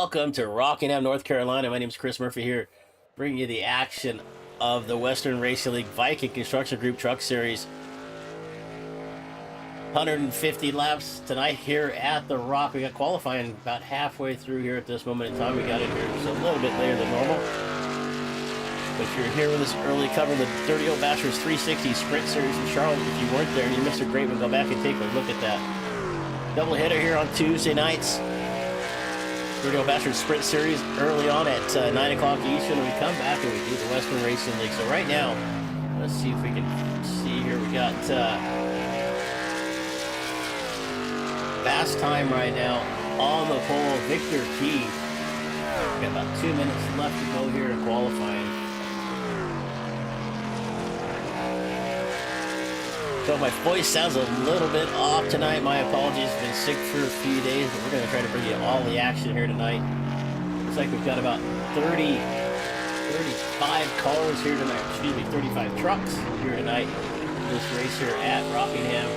Welcome to Rockingham, North Carolina. My name is Chris Murphy here, bringing you the action of the Western Racing League Viking Construction Group Truck Series. 150 laps tonight here at the Rock. We got qualifying about halfway through here at this moment in time. We got in here just a little bit later than normal. But if you're here with us early covering the Dirty Old Bastards 360 Sprint Series in Charlotte, if you weren't there and you missed a great one, go back and take a look at that. Double header here on Tuesday nights. Dirty Old Bastards Sprint Series early on at 9 o'clock Eastern, and we come back and we do the Western Racing League. So right now, let's see if we can see here. We got fast time right now on the pole, Victor Keith. Got about 2 minutes left to go here in qualifying. So my voice sounds a little bit off tonight. My apologies. I've been sick for a few days, but we're going to try to bring you all the action here tonight. Looks like we've got about 35 cars here tonight. Excuse me, 35 trucks here tonight. This race here at Rockingham.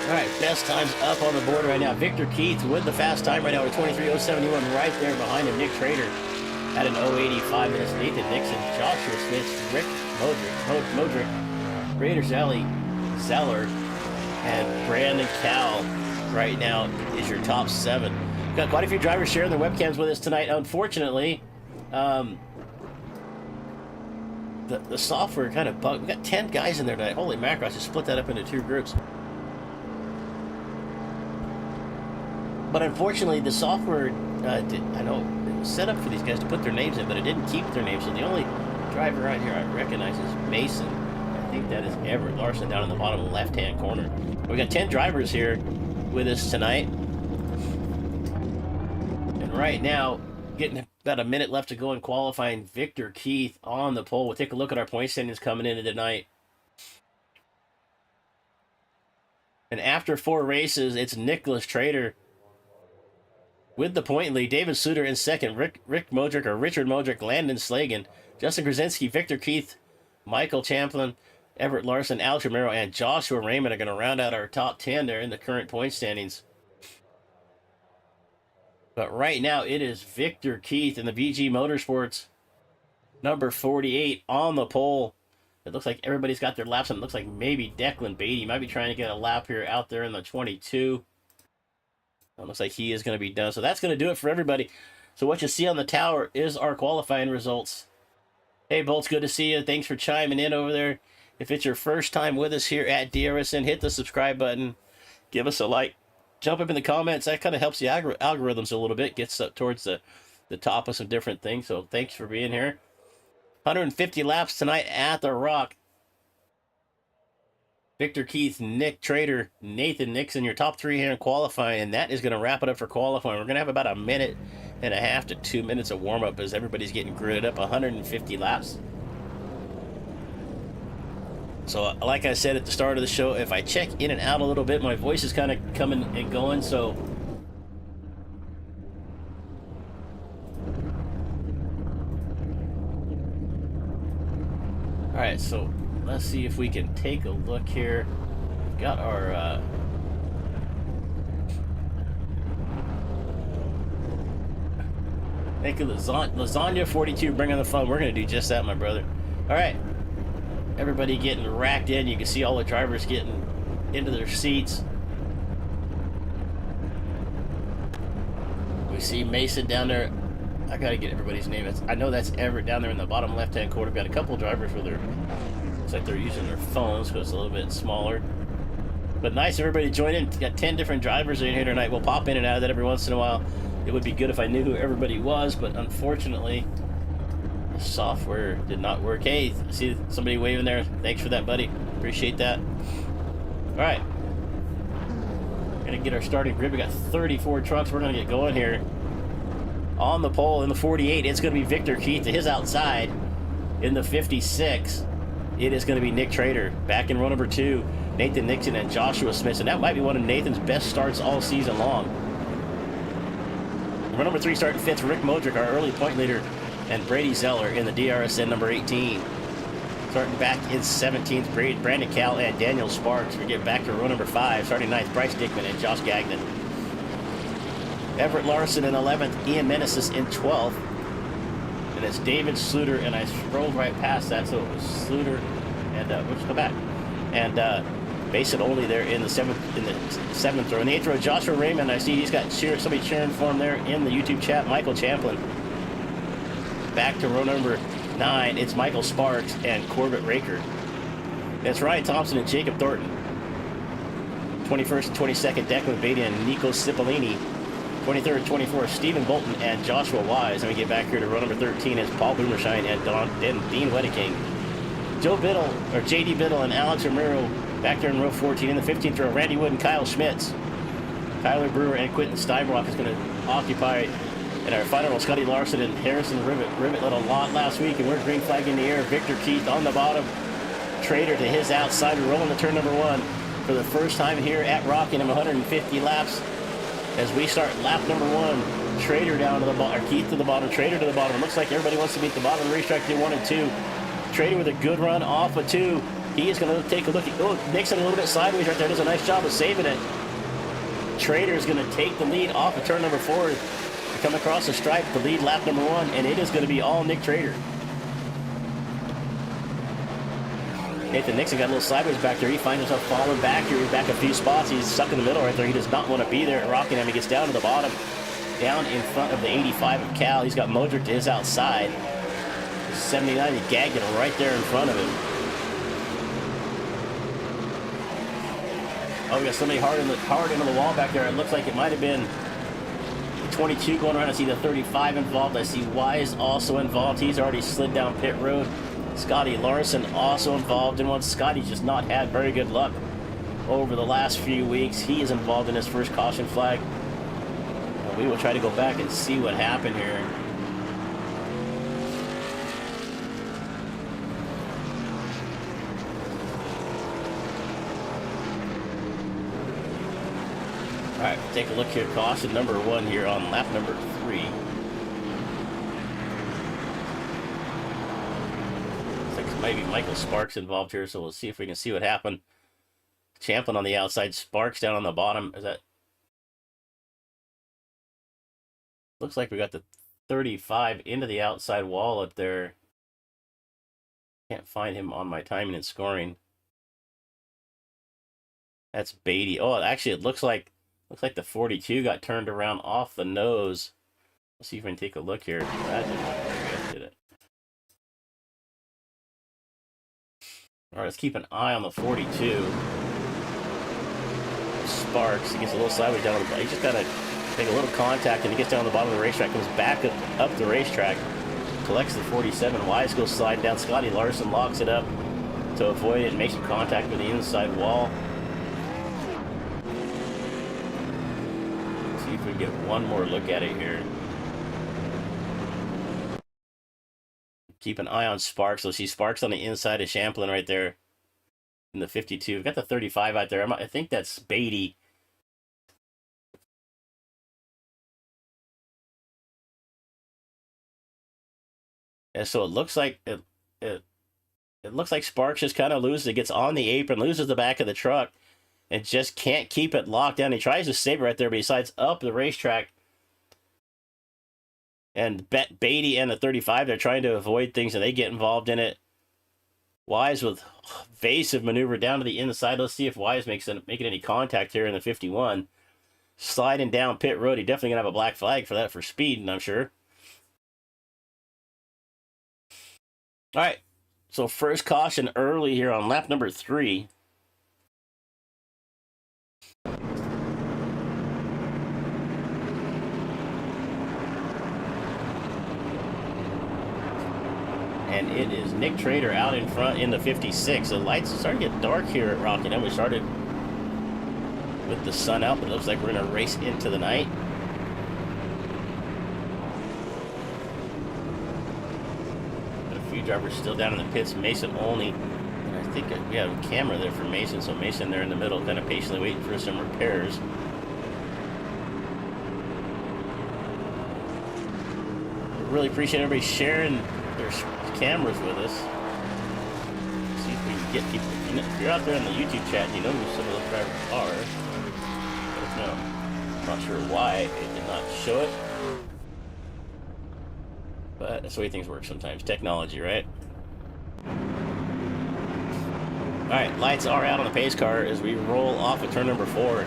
All right, best times up on the board right now. Victor Keith with the fast time right now at 23:071. Right there behind him, Nick Trader at an 0:85 minutes. Nathan Nixon, Joshua Smith, Rick Modric, Raider Zeller, and Brandon Cowell right now is your top 7. We've got quite a few drivers sharing their webcams with us tonight. Unfortunately, the software kind of bugged. We've got 10 guys in there tonight. Holy mackerel, I just split that up into 2 groups. But unfortunately, the software, I know it was set up for these guys to put their names in, but it didn't keep their names. So the only driver right here I recognize is Mason. I think that is Everett Larson down in the bottom left-hand corner. We got 10 drivers here with us tonight. And right now, getting about a minute left to go in qualifying, Victor Keith on the pole. We'll take a look at our point standings coming into tonight. And after 4 races, it's Nicholas Trader with the point lead. David Suter in second. Richard Modric, Landon Slagan, Justin Krasinski, Victor Keith, Michael Champlin, Everett Larson, Alex Romero, and Joshua Raymond are going to round out our top 10 there in the current point standings. But right now, it is Victor Keith in the VG Motorsports, number 48, on the pole. It looks like everybody's got their laps, and it looks like maybe Declan Beatty might be trying to get a lap here out there in the 22. It looks like he is going to be done. So that's going to do it for everybody. So what you see on the tower is our qualifying results. Hey, Bolts, good to see you. Thanks for chiming in over there. If it's your first time with us here at DRSN, hit the subscribe button. Give us a like. Jump up in the comments. That kind of helps the algorithms a little bit. Gets up towards the top of some different things. So thanks for being here. 150 laps tonight at the Rock. Victor Keith, Nick Trader, Nathan Nixon, your top 3 here in qualifying, and that is going to wrap it up for qualifying. We're going to have about a minute and a half to 2 minutes of warm-up as everybody's getting gridded up. 150 laps. So, like I said at the start of the show, if I check in and out a little bit, my voice is kind of coming and going, so all right, so let's see if we can take a look here. We've got our thank you, Lasagna 42, bringing the fun. We're going to do just that, my brother. All right, everybody getting racked in. You can see all the drivers getting into their seats. We see Mason down there. I got to get everybody's name. I know that's Everett down there in the bottom left-hand corner. We've got a couple drivers with their, looks like they're using their phones because it's a little bit smaller. But nice, everybody join in. Got 10 different drivers in here tonight. We'll pop in and out of that every once in a while. It would be good if I knew who everybody was, but unfortunately, the software did not work. Hey, I see somebody waving there. Thanks for that, buddy. Appreciate that. All right. Gonna get our starting grid. We got 34 trucks. We're gonna get going here. On the pole in the 48, it's going to be Victor Keith. To his outside in the 56, it is going to be Nick Trader. Back in row number 2, Nathan Nixon and Joshua Smith. And that might be one of Nathan's best starts all season long. Row number 3 starting 5th, Rick Modric, our early point leader, and Brady Zeller in the DRSN number 18. Starting back in 17th, Brandon Cowell and Daniel Sparks. We get back to row number 5, starting 9th, Bryce Dickman and Josh Gagnon. Everett Larson in 11th. Ian Meneses in 12th. And it's David Sluter, and I scrolled right past that, so it was Sluter, and let's go back. And Mason Only there in the seventh row. In the 8th row, Joshua Raymond. I see he's got somebody cheering for him there in the YouTube chat. Michael Champlin. Back to row number 9. It's Michael Sparks and Corbett Raker. That's Ryan Thompson and Jacob Thornton. 21st and 22nd, Declan Beatty and Nico Cipollini. 23rd and 24th, Stephen Bolton and Joshua Wise. Let me get back here to row number 13 is Paul Boomershine and Dean Wedeking. Joe Biddle, or J.D. Biddle and Alex Romero back there in row 14. In the 15th row, Randy Wood and Kyle Schmitz. Tyler Brewer and Quentin Steinbrock is going to occupy. In our final row, Scotty Larson and Harrison Rivet. Rivet led a lot last week, and we're green flag in the air. Victor Keith on the bottom. Trader to his outside, rolling to turn number 1 for the first time here at Rockingham. 150 laps as we start lap number 1. Trader down to the bottom, or Keith to the bottom, Trader to the bottom. It looks like everybody wants to beat the bottom of the racetrack. They 1 and 2. Trader with a good run off of 2. He is going to take a look at Nixon a little bit sideways right there. Does a nice job of saving it. Trader is going to take the lead off of turn number 4. Come across the stripe to lead lap number 1, and it is going to be all Nick Trader. Nathan Nixon got a little sideways back there. He finds himself falling back here. He's back a few spots. He's stuck in the middle right there. He does not want to be there at Rockingham. He gets down to the bottom, down in front of the 85 of Cal. He's got Modric to his outside. 79, he gagged it right there in front of him. Oh, we got somebody hard into the wall back there. It looks like it might have been 22 going around. I see the 35 involved. I see Wise also involved. He's already slid down pit road. Scotty Larson also involved in one. Scotty's just not had very good luck over the last few weeks. He is involved in his first caution flag. We will try to go back and see what happened here. All right, take a look here. Caution number 1 here on lap number 3. Looks like maybe Michael Sparks involved here, so we'll see if we can see what happened. Champlin on the outside, Sparks down on the bottom. Is that? Looks like we got the 35 into the outside wall up there. Can't find him on my timing and scoring. That's Beatty. Oh, actually, it looks like the 42 got turned around off the nose. Let's see if we can take a look here. That did not very good, did it? All right, let's keep an eye on the 42. Sparks, he gets a little sideways down the bottom. He just got to make a little contact, and he gets down on the bottom of the racetrack, comes back up the racetrack, collects the 47. Wise goes sliding down. Scotty Larson locks it up to avoid it and makes some contact with the inside wall. Let's see if we can get one more look at it here. Keep an eye on Sparks. So see Sparks on the inside of Champlin right there in the 52. We've got the 35 out there. I think that's Beatty. And so it looks like it looks like Sparks just kind of loses. It gets on the apron, loses the back of the truck, and just can't keep it locked down. He tries to save it right there, but he slides up the racetrack. And Beatty and the 35, they're trying to avoid things, and they get involved in it. Wise with evasive maneuver down to the inside. Let's see if Wise making any contact here in the 51. Sliding down pit road. He definitely going to have a black flag for that for speeding, I'm sure. All right, so first caution early here on lap number 3. And it is Nick Trader out in front in the 56. The lights are starting to get dark here at Rockingham. We started with the sun out, but it looks like we're going to race into the night. Drivers still down in the pits. Mason only, and I think we have a camera there for Mason, so Mason there in the middle, kind of patiently waiting for some repairs. Really appreciate everybody sharing their cameras with us. See if we can get people. If you're out there in the YouTube chat, you know who some of those drivers are. Let us know. Not sure why it did not show it. But that's the way things work sometimes. Technology, right? Alright, lights are out on the pace car as we roll off of turn number 4.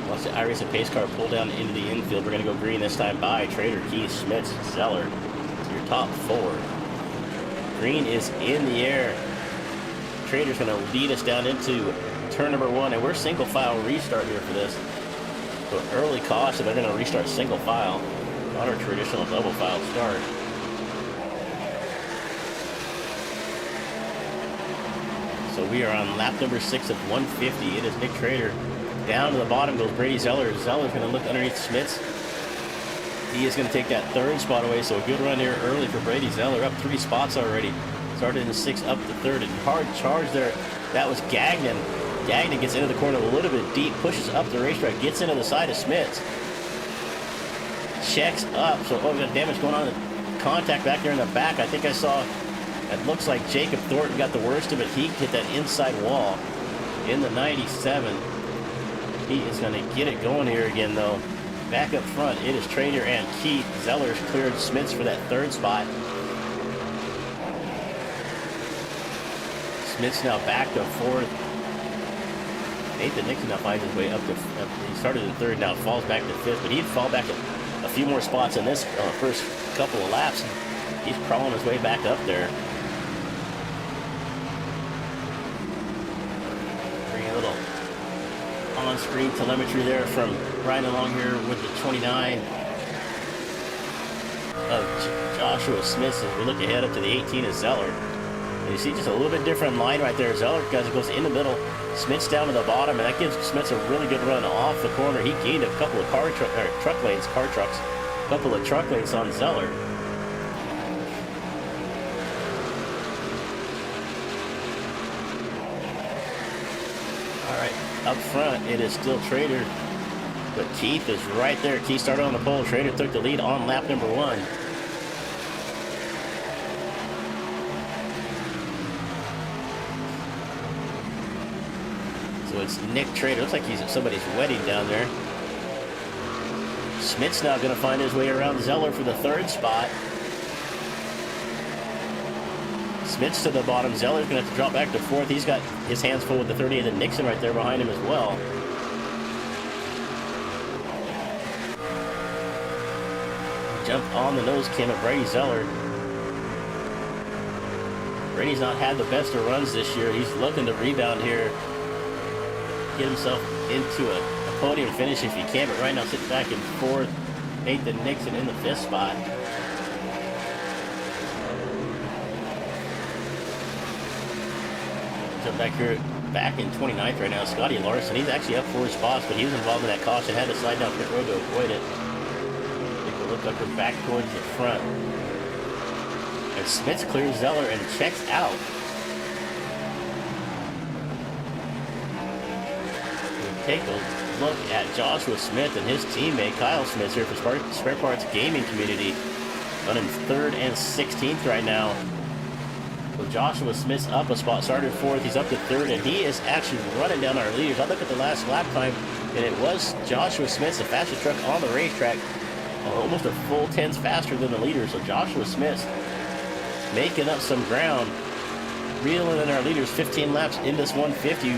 Watch the iRacing pace car pull down into the infield. We're going to go green this time by Trader, Keith, Smits, Zeller. Your top 4. Green is in the air. Trader's going to lead us down into turn number 1, and we're single file restart here for this. So early caution, they're going to restart single file, not our traditional double file start. So we are on lap number 6 of 150. It is Nick Trader. Down to the bottom goes Brady Zeller. Zeller's going to look underneath Smits. He is going to take that 3rd spot away, so a good run here early for Brady Zeller. Up 3 spots already. Started in 6th, up to 3rd, and hard charge there. That was Gagnon. Gagnon gets into the corner a little bit deep, pushes up the racetrack, gets into the side of Smits. Checks up, so we got damage going on. Contact back there in the back. I think I saw, it looks like Jacob Thornton got the worst of it. He hit that inside wall in the 97. He is going to get it going here again, though. Back up front, it is Trader and Keith. Zeller's cleared Smits for that 3rd spot. Smits now back to 4th. Nathan Nixon now finds his way up to, he started in 3rd, now falls back to 5th, but he'd fall back a few more spots in this first couple of laps. He's crawling his way back up there. Bring a little on-screen telemetry there from riding along here with the 29 of Joshua Smith as we look ahead up to the 18 of Zeller. And you see just a little bit different line right there. Zeller goes in the middle, Smith's down to the bottom, and that gives Smith a really good run off the corner. He gained a couple of truck lanes on Zeller. Alright, up front it is still Trader, but Keith is right there. Keith started on the pole. Trader took the lead on lap number 1. So it's Nick Trader. Looks like he's at somebody's wedding down there. Smits now going to find his way around Zeller for the 3rd spot. Smits to the bottom. Zeller's going to have to drop back to 4th. He's got his hands full with the 38 and Nixon right there behind him as well. Jump on the nose cam of Brady Zeller. Brady's not had the best of runs this year. He's looking to rebound here, get himself into a podium finish if he can, but right now sitting back in 4th. Nathan Nixon in the 5th spot. Jump back here, back in 29th right now. Scotty Larson, he's actually up 4 spots, but he was involved in that caution, had to slide down pit road to avoid it. Take a look up and back towards the front. And Smits clears Zeller and checks out. Take a look at Joshua Smith and his teammate Kyle Smith here for Spare Parts Gaming Community, running 3rd and 16th right now. So Joshua Smith's up a spot, started 4th, he's up to 3rd, and he is actually running down our leaders. I look at the last lap time, and it was Joshua Smith, the fastest truck on the racetrack, almost a full 10s faster than the leader. So Joshua Smith making up some ground, reeling in our leaders 15 laps in this 150.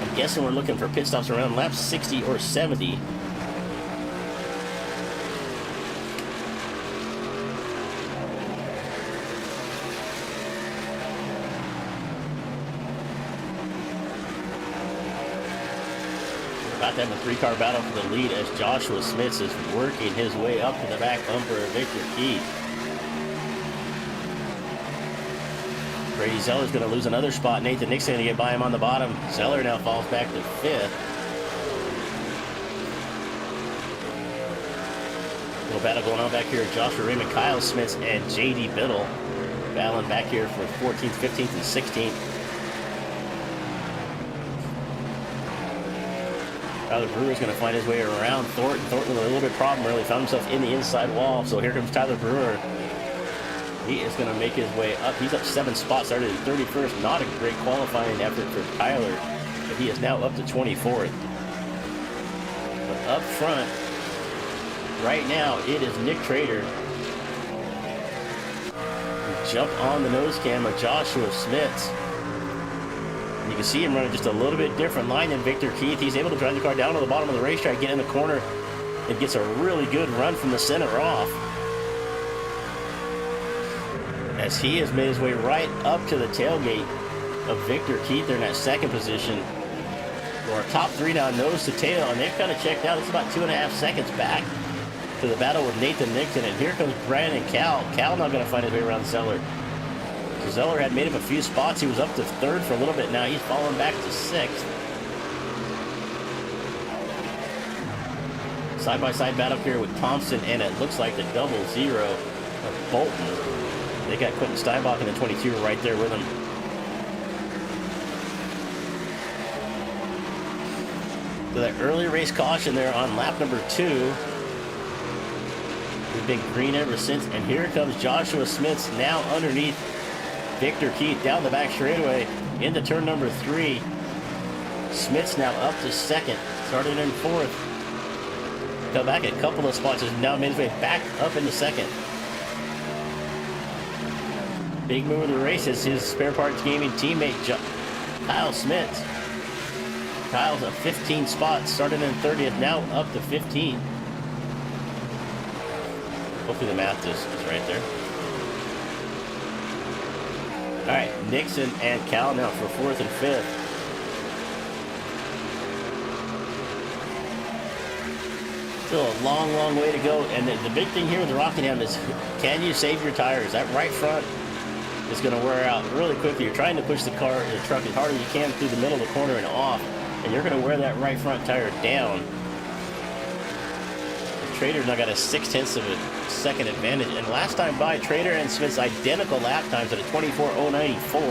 I'm guessing we're looking for pit stops around lap 60 or 70. About to have a 3-car battle for the lead as Joshua Smith is working his way up to the back bumper of Victor Keith. Brady Zeller's going to lose another spot. Nathan Nixon going to get by him on the bottom. Zeller now falls back to 5th. Little battle going on back here. Joshua Raymond, Kyle Smith, and J.D. Biddle battling back here for 14th, 15th, and 16th. Tyler Brewer's going to find his way around Thornton. Thornton with a little bit of problem, really found himself in the inside wall. So here comes Tyler Brewer. He is going to make his way up. He's up 7 spots, started in 31st. Not a great qualifying effort for Tyler. but he is now up to 24th. But up front, right now, it is Nick Trader. Jump on the nose cam of Joshua Smits. And you can see him running just a little bit different line than Victor Keith. He's able to drive the car down to the bottom of the racetrack, get in the corner, and gets a really good run from the center off. As he has made his way right up to the tailgate of Victor Keith there in that second position. So our top three now nose to tail, and they've kind of checked out. It's about 2.5 seconds back to the battle with Nathan Nixon, and here comes Brandon Cal. Cal not going to find his way around Zeller. So Zeller had made him a few spots. He was up to third for a little bit now. He's fallen back to sixth. Side-by-side battle here with Thompson, and it looks like the 00 of Bolton. They got Quentin Steinbach in the 22 right there with him. So that early race caution there on lap number 2. We've been green ever since. And here comes Joshua Smits now underneath Victor Keith down the back straightaway into turn number 3. Smits now up to second, started in 4th. Got back a couple of spots, has now made his way back up into second. Big move of the race is his Spare Parts Gaming teammate, Kyle Smits. Kyle's a 15 spot, started in 30th, now up to 15. Hopefully the math is right there. All right, Nixon and Cal now for 4th and 5th. Still a long, long way to go. And the big thing here with the Rockingham is, can you save your tires? That right front is going to wear out really quickly. You're trying to push the truck as hard as you can through the middle of the corner and off, and you're going to wear that right front tire down. The Trader's now got a 0.6 of a second advantage, and last time by, Trader and Smith's identical lap times at a 24.094.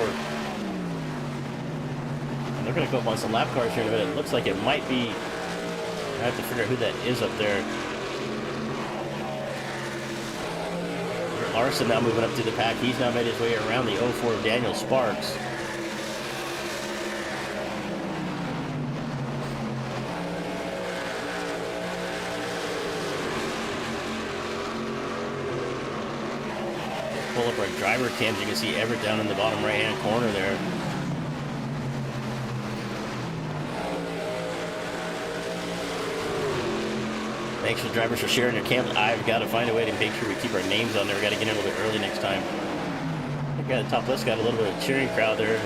And they're going to go up on some lap cars here in a minute. It looks like it might be, I have to figure out who that is up there. Larson now moving up to the pack. He's now made his way around the 04 of Daniel Sparks. Pull up our driver cams. You can see Everett down in the bottom right-hand corner there. Thanks for the drivers for sharing their cams. I've got to find a way to make sure we keep our names on there. We've got to get in a little bit early next time. I think the top list got a little bit of cheering crowd there.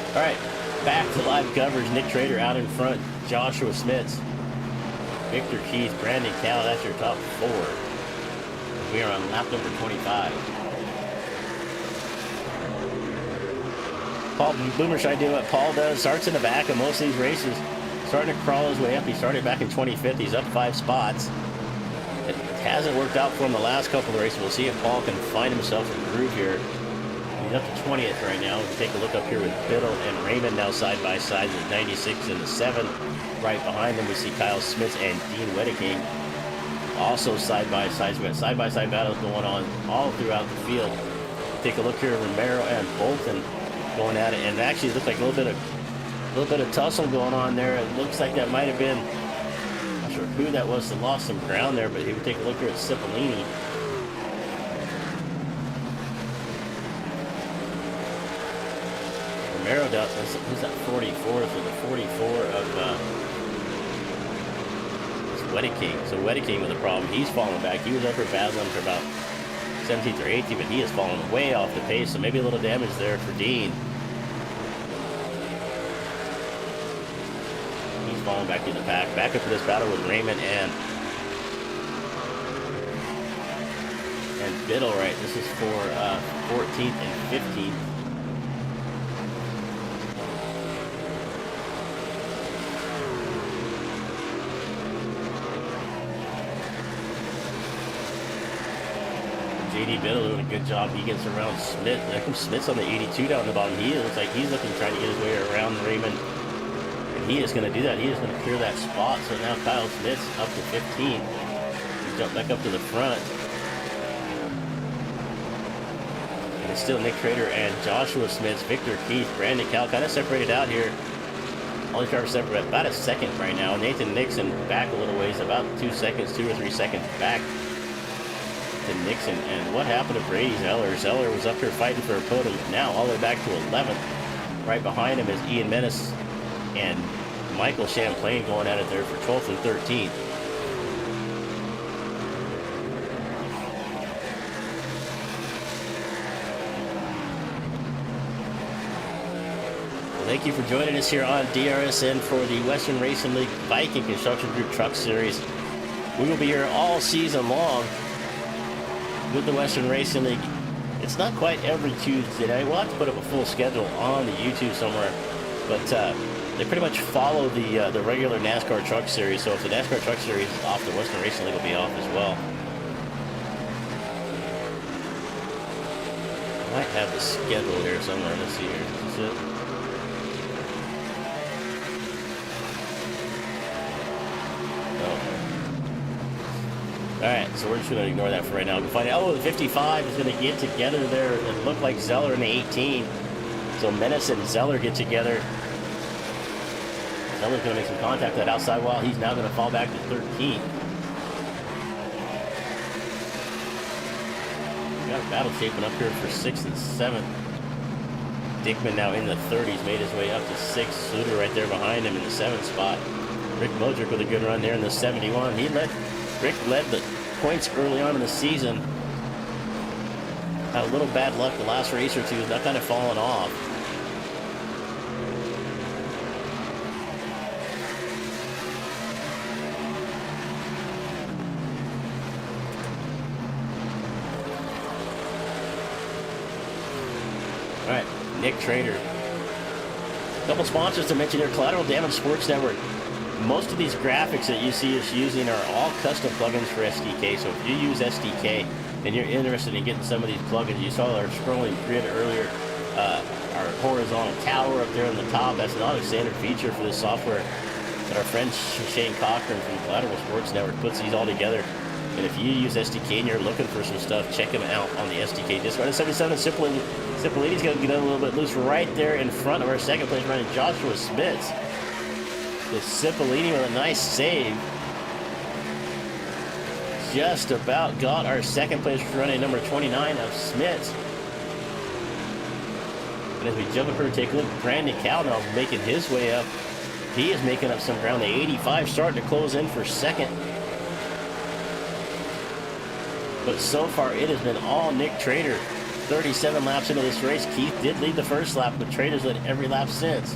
All right, back to live coverage. Nick Trader out in front. Joshua Smits, Victor Keith, Brandon Cal. That's your top 4. We are on lap number 25. Paul Boomer trying to do what Paul does. Starts in the back of most of these races. Starting to crawl his way up. He started back in 25th. He's up 5 spots. It hasn't worked out for him the last couple of races. We'll see if Paul can find himself a groove here. He's up to 20th right now. We can take a look up here with Biddle and Raymond now side by side. The 96 and the 7. Right behind them we see Kyle Smits and Dean Wedeking. Also side by side. We got side by side battles going on all throughout the field. Take a look here, Romero and Bolton going at it, and actually it looks like a little bit of tussle going on there. It looks like that might have been, I'm not sure who that was that lost some ground there, but he would take a look here at Cipollini. Romero down, who's that 44th or the 44 of Wedeking. So Wedeking with a problem. He's falling back. He was up for battling for about 17th or 18th, but he has fallen way off the pace, so maybe a little damage there for Dean. Falling back to the pack. Back up for this battle with Raymond and Biddle, right? This is for 14th and 15th. JD Biddle doing a good job. He gets around Smith. There comes Smith's on the 82 down the bottom. He looks like he's trying to get his way around Raymond. He is going to do that. He is going to clear that spot. So now Kyle Smith's up to 15. He's jumped back up to the front. And it's still Nick Trader and Joshua Smits, Victor Keith, Brandon Cal kind of separated out here. Only driver separate about a second right now. Nathan Nixon back a little ways, about 2 seconds, 2 or 3 seconds back to Nixon. And what happened to Brady Zeller? Zeller was up here fighting for a podium. Now all the way back to 11th. Right behind him is Ian Menace and Michael Champlain going at it there for 12th and 13th. Thank you for joining us here on DRSN for the Western Racing League Viking Construction Group Truck Series. We will be here all season long with the Western Racing League. It's not quite every Tuesday night. We'll have to put up a full schedule on the YouTube somewhere, but they pretty much follow the regular NASCAR Truck Series. So if the NASCAR Truck Series is off, the Western Racing League will be off as well. I might have the schedule here somewhere. Let's see here. Is this it? Alright, so we're just going to ignore that for right now. We'll find out. Oh, the 55 is going to get together there. It looked like Zeller in the 18. So Menace and Zeller get together. Zeller's going to make some contact with that outside wall. He's now going to fall back to 13. We got a battle shaping up here for 6th and 7th. Dickman now in the 30s, made his way up to 6th. Sluder right there behind him in the 7th spot. Rick Modric with a good run there in the 71. Rick led the points early on in the season. Had a little bad luck the last race or two. That kind of fallen off. All right, Nick Trader. A couple sponsors to mention here. Collateral Damage Sports Network. Most of these graphics that you see us using are all custom plugins for SDK. So if you use SDK and you're interested in getting some of these plugins, you saw our scrolling grid earlier, our horizontal tower up there on the top. That's not a standard feature for this software. But our friend Shane Cochran from Collateral Sports Network puts these all together. And if you use SDK and you're looking for some stuff, check them out on the SDK Discord. And 77 Simple Lady's going to get a little bit loose right there in front of our second place running Joshua Smits. The Cipollini with a nice save. Just about got our second place running number 29 of Smits. And as we jump up here and take a look, Brandon Cowdell making his way up. He is making up some ground. The 85 starting to close in for second. But so far it has been all Nick Trader. 37 laps into this race. Keith did lead the first lap, but Trader's led every lap since.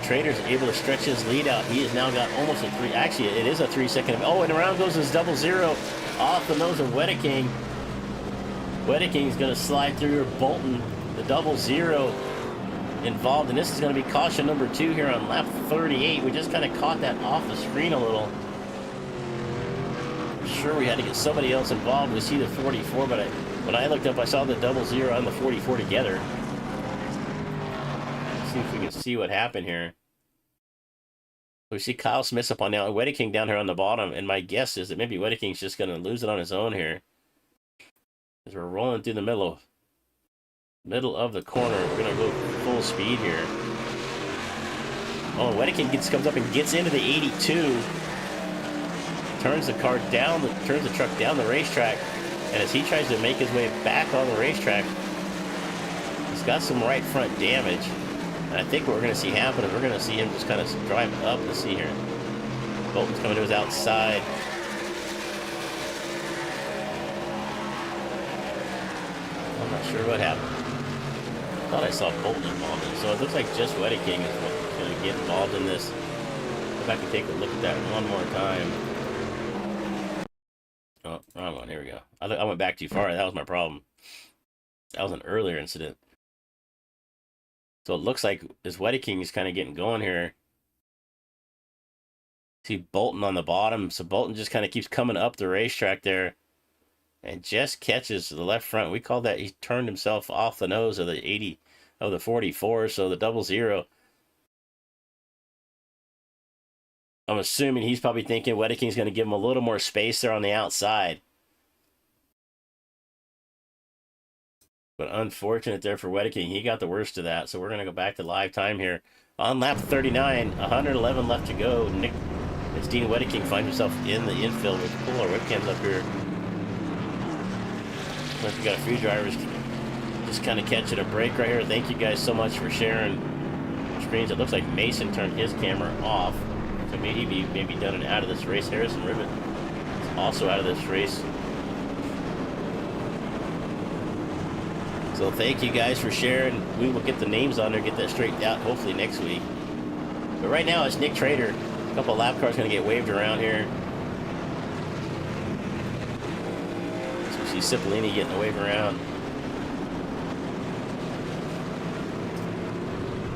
Trader's able to stretch his lead out. He has now got almost a 3. Actually, it is a 3 second. Oh, and around goes his 00 off the nose of Wedeking. Wedeking's going to slide through Bolton. The 00 involved, and this is going to be caution number 2 here on lap 38. We just kind of caught that off the screen a little. I'm sure we had to get somebody else involved. We see the 44, but when I looked up, I saw the 00 and the 44 together. Let's see if we can see what happened here. We see Kyle Smith up on now, Wedeking down here on the bottom, and my guess is that maybe Wedeking's just going to lose it on his own here. As we're rolling through the middle of the corner, we're going to go full speed here. Oh, Wedeking comes up and gets into the 82. Turns the car down, turns the truck down the racetrack, and as he tries to make his way back on the racetrack, he's got some right front damage. And I think what we're going to see happen is we're going to see him just kind of drive up. Let's see here. Bolton's coming to his outside. I'm not sure what happened. I thought I saw Bolton involved in it. So it looks like just Wedeking is going to get involved in this. Go back and take a look at that one more time. Oh, wrong one. Here we go. I went back too far. That was my problem. That was an earlier incident. So it looks like this Wedeking is kind of getting going here. See Bolton on the bottom. So Bolton just kind of keeps coming up the racetrack there and just catches the left front. We call that he turned himself off the nose of the 80 of the 44. So the 00. I'm assuming he's probably thinking Wedeking's going to give him a little more space there on the outside. But unfortunate there for Wedeking. He got the worst of that. So we're going to go back to live time here. On lap 39, 111 left to go. It's Dean Wedeking finds himself in the infield. We'll pull our webcams up here. We've got a few drivers just kind of catching a break right here. Thank you guys so much for sharing screens. It looks like Mason turned his camera off. So maybe done and out of this race. Harrison Ribbit is also out of this race. So thank you guys for sharing. We will get the names on there, get that straightened out hopefully next week. But right now it's Nick Trader. A couple of lap cars going to get waved around here. So we see Cipollini getting the wave around.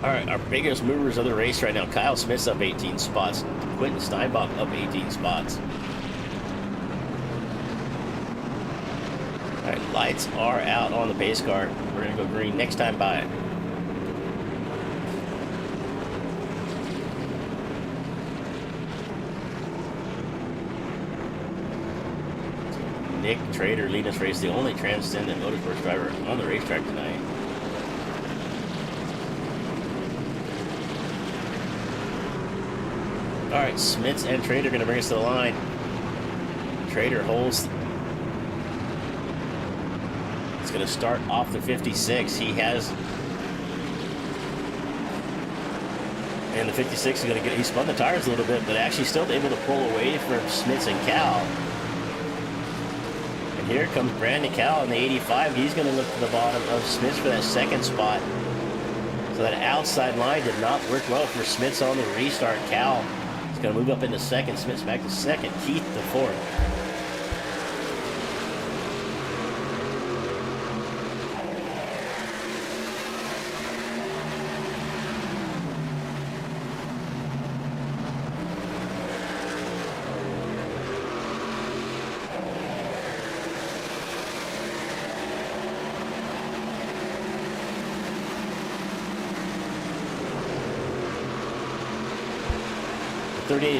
All right, our biggest movers of the race right now. Kyle Smith's up 18 spots. Quentin Steinbach up 18 spots. All right, lights are out on the pace car. We're going to go green next time by. Nick Trader leading this race, the only Transcendent Motorsports driver on the racetrack tonight. All right, Smits and Trader going to bring us to the line. Trader holds. It's going to start off the 56. He has. And the 56 is going to get. He spun the tires a little bit, but actually still able to pull away from Smits and Cal. And here comes Brandon Cal in the 85. He's going to look to the bottom of Smits for that second spot. So that outside line did not work well for Smits on the restart. Cal is going to move up into second. Smits back to second. Keith to fourth.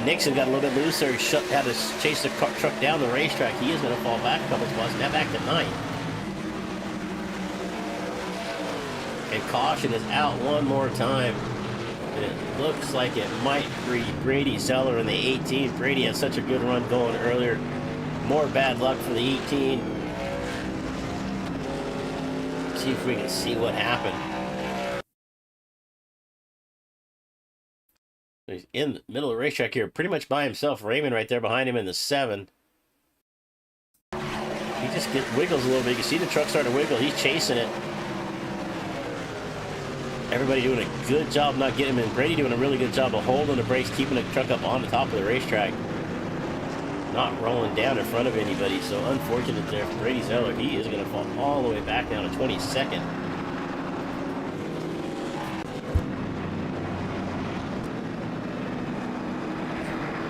Nixon got a little bit looser. Had to chase the truck down the racetrack. He is going to fall back a couple spots. Now back to 9th. And caution is out one more time. And it looks like it might be Brady Zeller in the 18. Brady had such a good run going earlier. More bad luck for the 18. See if we can see what happened. He's in the middle of the racetrack here, pretty much by himself. Raymond right there behind him in the 7. He just wiggles a little bit. You can see the truck starting to wiggle. He's chasing it. Everybody doing a good job not getting him in. Brady doing a really good job of holding the brakes, keeping the truck up on the top of the racetrack. Not rolling down in front of anybody. So unfortunate there for Brady Zeller. He is going to fall all the way back down to 22nd.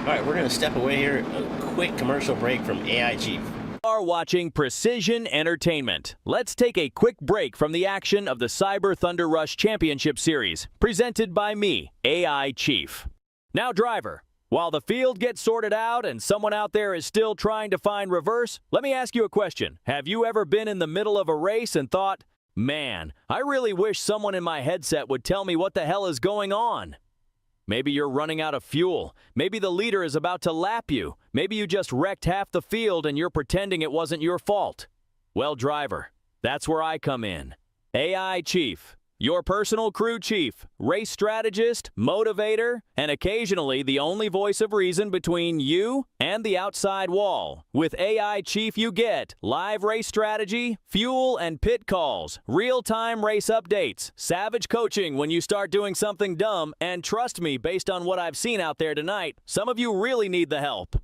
All right, we're going to step away here. A quick commercial break from AI Chief. Are watching Precision Entertainment. Let's take a quick break from the action of the Cyber Thunder Rush Championship Series, presented by me, AI Chief. Now, driver, while the field gets sorted out and someone out there is still trying to find reverse, let me ask you a question. Have you ever been in the middle of a race and thought, man, I really wish someone in my headset would tell me what the hell is going on? Maybe you're running out of fuel. Maybe the leader is about to lap you. Maybe you just wrecked half the field and you're pretending it wasn't your fault. Well, driver, that's where I come in. AI Chief, your personal crew chief, race strategist, motivator, and occasionally the only voice of reason between you and the outside wall. With AI Chief, you get live race strategy, fuel and pit calls, real-time race updates, savage coaching when you start doing something dumb, and trust me, based on what I've seen out there tonight, some of you really need the help.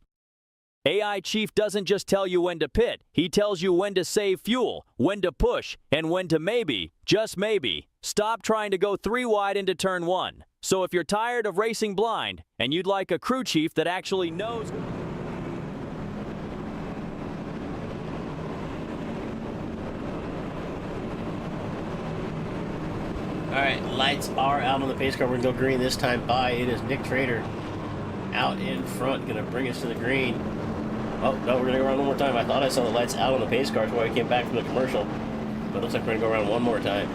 AI Chief doesn't just tell you when to pit, he tells you when to save fuel, when to push, and when to maybe, just maybe, stop trying to go 3 wide into turn 1. So if you're tired of racing blind, and you'd like a crew chief that actually knows... Alright, lights are out on the pace car. We're going to go green this time by. It is Nick Trader out in front, going to bring us to the green. Oh, no, we're going to go around one more time. I thought I saw the lights out on the pace car before I came back from the commercial. But it looks like we're going to go around one more time.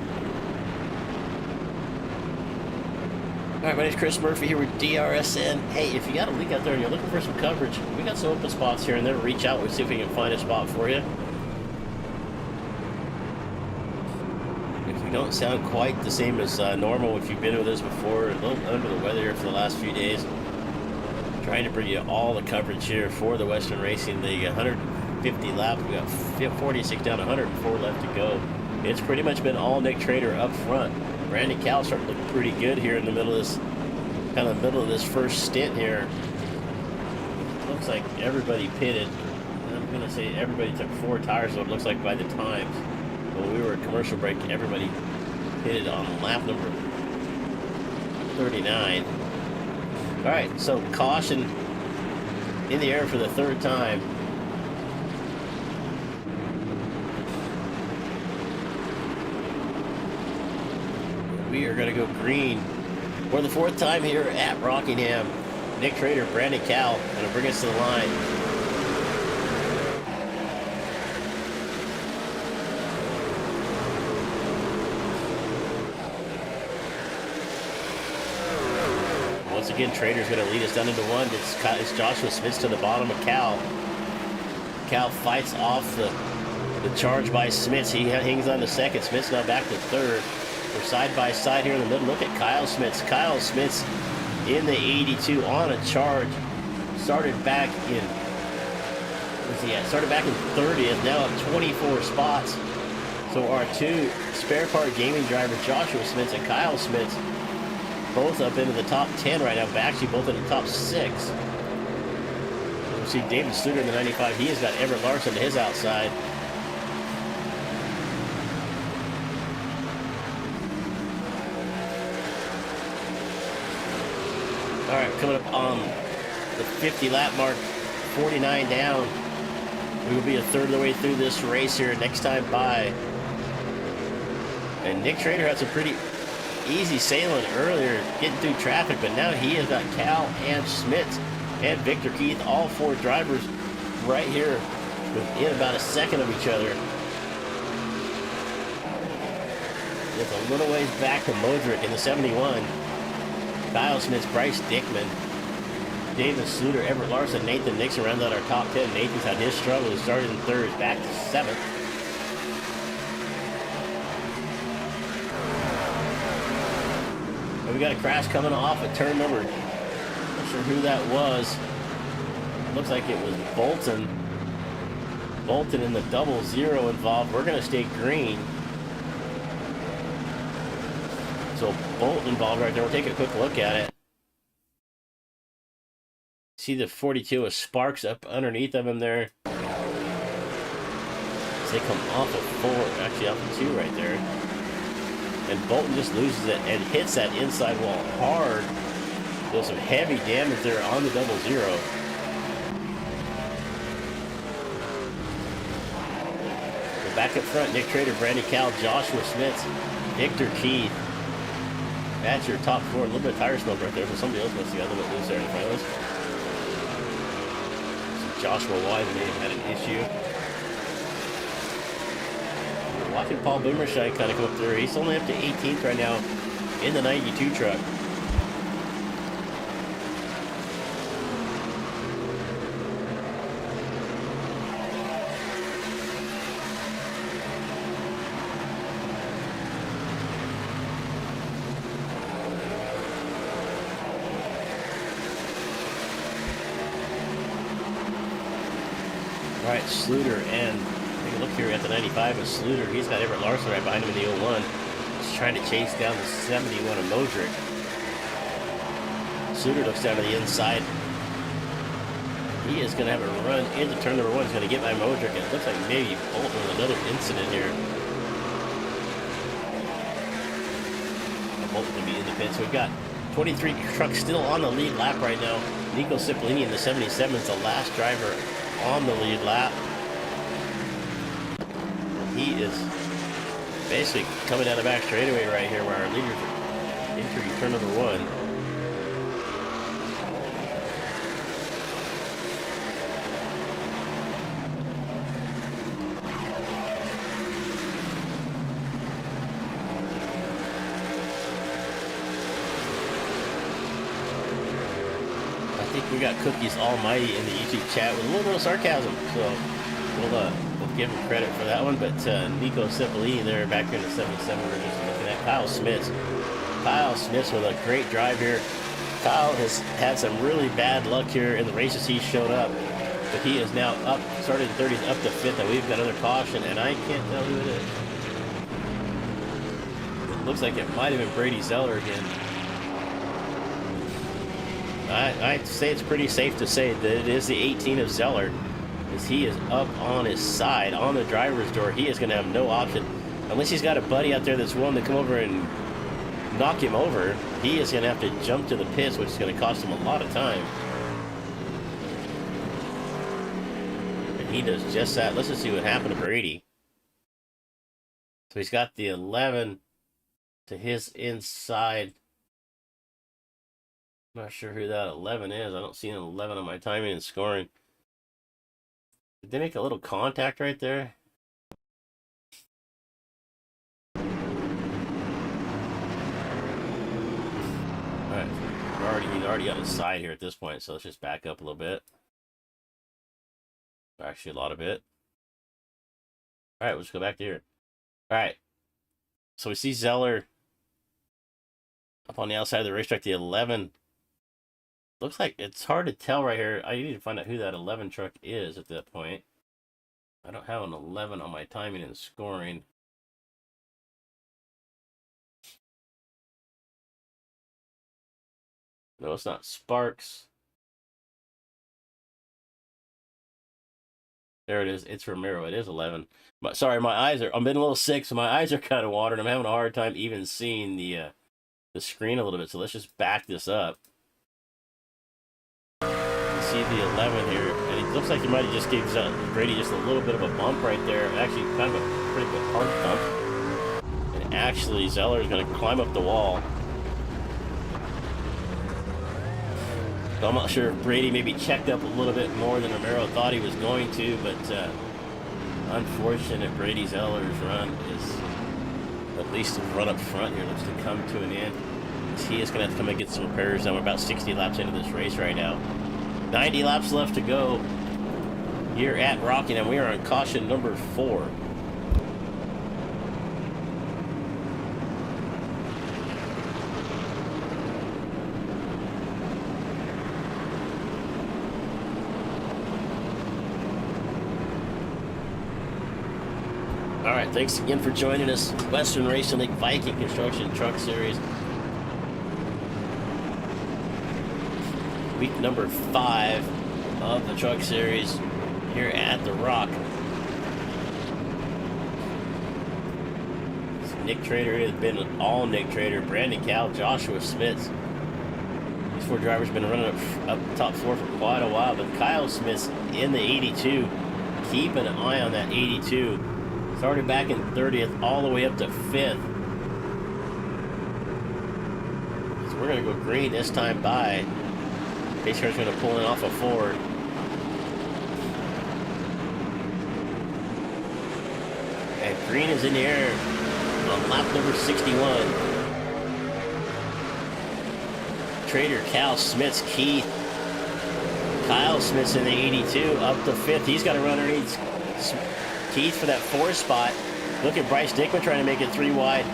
Alright, my name's Chris Murphy here with DRSN. Hey, if you got a leak out there and you're looking for some coverage, we got some open spots here and there. Reach out, we'll see if we can find a spot for you. If we don't sound quite the same as normal, if you've been with us before, a little under the weather here for the last few days, trying to bring you all the coverage here for the Western Racing League. 150 laps, we got 46 down, 104 left to go. It's pretty much been all Nick Trader up front. Brandon Cal starting to look pretty good here in the middle of this, first stint here. Looks like everybody pitted. I'm gonna say everybody took 4 tires, so it looks like by the times. When we were at commercial break, everybody pitted on lap number 39. All right, so caution in the air for the 3rd time. We are going to go green for the 4th time here at Rockingham. Nick Trader, Brandon Cal, going to bring us to the line. Once again, Trader's going to lead us down into 1. It's Joshua Smith to the bottom of Cal. Cal fights off the charge by Smith. He hangs on to 2nd. Smith's now back to 3rd. We're side by side here in the middle. Look at Kyle Smith. Kyle Smith's in the 82 on a charge. Started back in 30th. Now up 24 spots. So our 2 spare part gaming drivers, Joshua Smith and Kyle Smith, both up into the top 10 right now. But actually both in the top 6. We'll see David Studer in the 95. He has got Everett Larson to his outside. All right, coming up on the 50 lap mark, 49 down. We will be 1/3 of the way through this race here next time by. And Nick Trader had some pretty easy sailing earlier, getting through traffic, but now he has got Cal and Schmidt and Victor Keith, all 4 drivers right here within about a second of each other. It's a little ways back to Modric in the 71. Kyle Smith, Bryce Dickman, David Sluter, Everett Larson, Nathan Nixon rounds out our top 10. Nathan's had his struggle. He started in 3rd, back to 7th. And we got a crash coming off at turn number. Not sure who that was. Looks like it was Bolton. Bolton in the 00 involved. We're going to stay green. So Bolton involved right there. We'll take a quick look at it. See the 42 with Sparks up underneath of him there. As they come off of 4, actually off of 2 right there. And Bolton just loses it and hits that inside wall hard. Does some heavy damage there on the 00. But back up front, Nick Trader, Brandon Cal, Joshua Smith, Victor Keith. That's your top 4. A little bit of tire smoke right there, so somebody else must see a little bit loose there in front of us. So Joshua Wise may have had an issue. We're watching Paul Boomershine kind of come up there. He's only up to 18th right now in the 92 truck. All right, Sluter, and take a look here at the 95 of Sluter. He's got Everett Larson right behind him in the 01. He's trying to chase down the 71 of Modric. Sluter looks down to the inside. He is going to have a run into turn number 1. He's going to get by Modric, and it looks like maybe Bolton with another incident here. Bolton going to be in the pit. So we've got 23 trucks still on the lead lap right now. Nico Cipollini in the 77 is the last driver on the lead lap. He is basically coming down the back straightaway right here where our leaders are entering turn number 1. got Cookies Almighty in the YouTube chat with a little bit of sarcasm, so we'll give him credit for that one. But Nico Cipollini there back here in the 77, we're just looking at Kyle Smith. Kyle Smith with a great drive here. Kyle has had some really bad luck here in the races he's showed up, but he is now up, started in 30s, up to 5th, and we've got another caution, and I can't tell who it is. It looks like it might have been Brady Zeller again. I'd say it's pretty safe to say that it is the 18 of Zeller, as he is up on his side, on the driver's door. He is going to have no option, unless he's got a buddy out there that's willing to come over and knock him over. He is going to have to jump to the pits, which is going to cost him a lot of time. And he does just that. Let's just see what happened to Brady. So he's got the 11 to his inside. I'm not sure who that 11 is. I don't see an 11 on my timing and scoring. Did they make a little contact right there? Alright, he's already on his side here at this point, so let's just back up a little bit. Actually, a lot of it. Alright, we'll just go back to here. Alright, so we see Zeller up on the outside of the racetrack, the 11. Looks like it's hard to tell right here. I need to find out who that 11 truck is at that point. I don't have an 11 on my timing and scoring. No, it's not Sparks. There it is. It's Romero. It is 11. But sorry, my eyes are. I'm been a little sick, so my eyes are kind of watered. I'm having a hard time even seeing the screen a little bit. So let's just back this up. See the 11 here, and it looks like he might have just gave Brady just a little bit of a bump right there. Actually, kind of a pretty good hard bump. And actually, Zeller is going to climb up the wall. So I'm not sure if Brady maybe checked up a little bit more than Romero thought he was going to, but unfortunate. Brady Zeller's run is, at least the run up front here, looks to come to an end. He is going to have to come and get some repairs done. We're about 60 laps into this race right now. 90 laps left to go here at Rockingham. We are on caution number 4. All right, thanks again for joining us. Western Racing League Viking Construction Truck Series. Week number 5 of the Truck Series here at the Rock. Nick Trader has been all Nick Trader. Brandon Cal, Joshua Smith. These 4 drivers have been running up top 4 for quite a while, but Kyle Smith's in the 82. Keep an eye on that 82. Started back in 30th, all the way up to 5th. So we're going to go green this time by. Pace car's going to pull in off a Ford. And green is in the air on lap number 61. Trader, Cal, Smiths, Keith. Kyle Smith's in the 82, up to 5th. He's got to run underneath Keith for that 4th spot. Look at Bryce Dickman trying to make it 3 wide.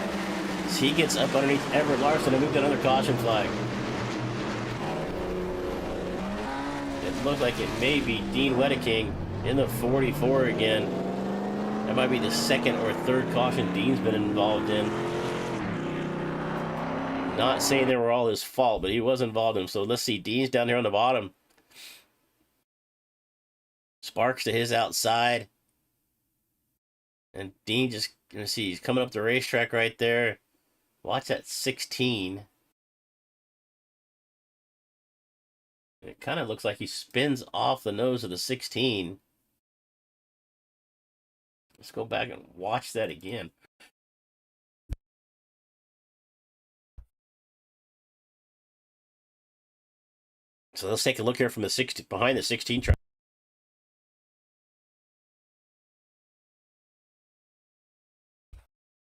So he gets up underneath Everett Larson, and we've got another caution flag. Looks like it may be Dean Wedeking in the 44 again. That might be the 2nd or 3rd caution Dean's been involved in. Not saying they were all his fault, but he was involved in them. So let's see, Dean's down here on the bottom. Sparks to his outside. And Dean just, you see, he's coming up the racetrack right there. Watch that 16. It kind of looks like he spins off the nose of the 16. Let's go back and watch that again. So let's take a look here from the 16, behind the 16 truck.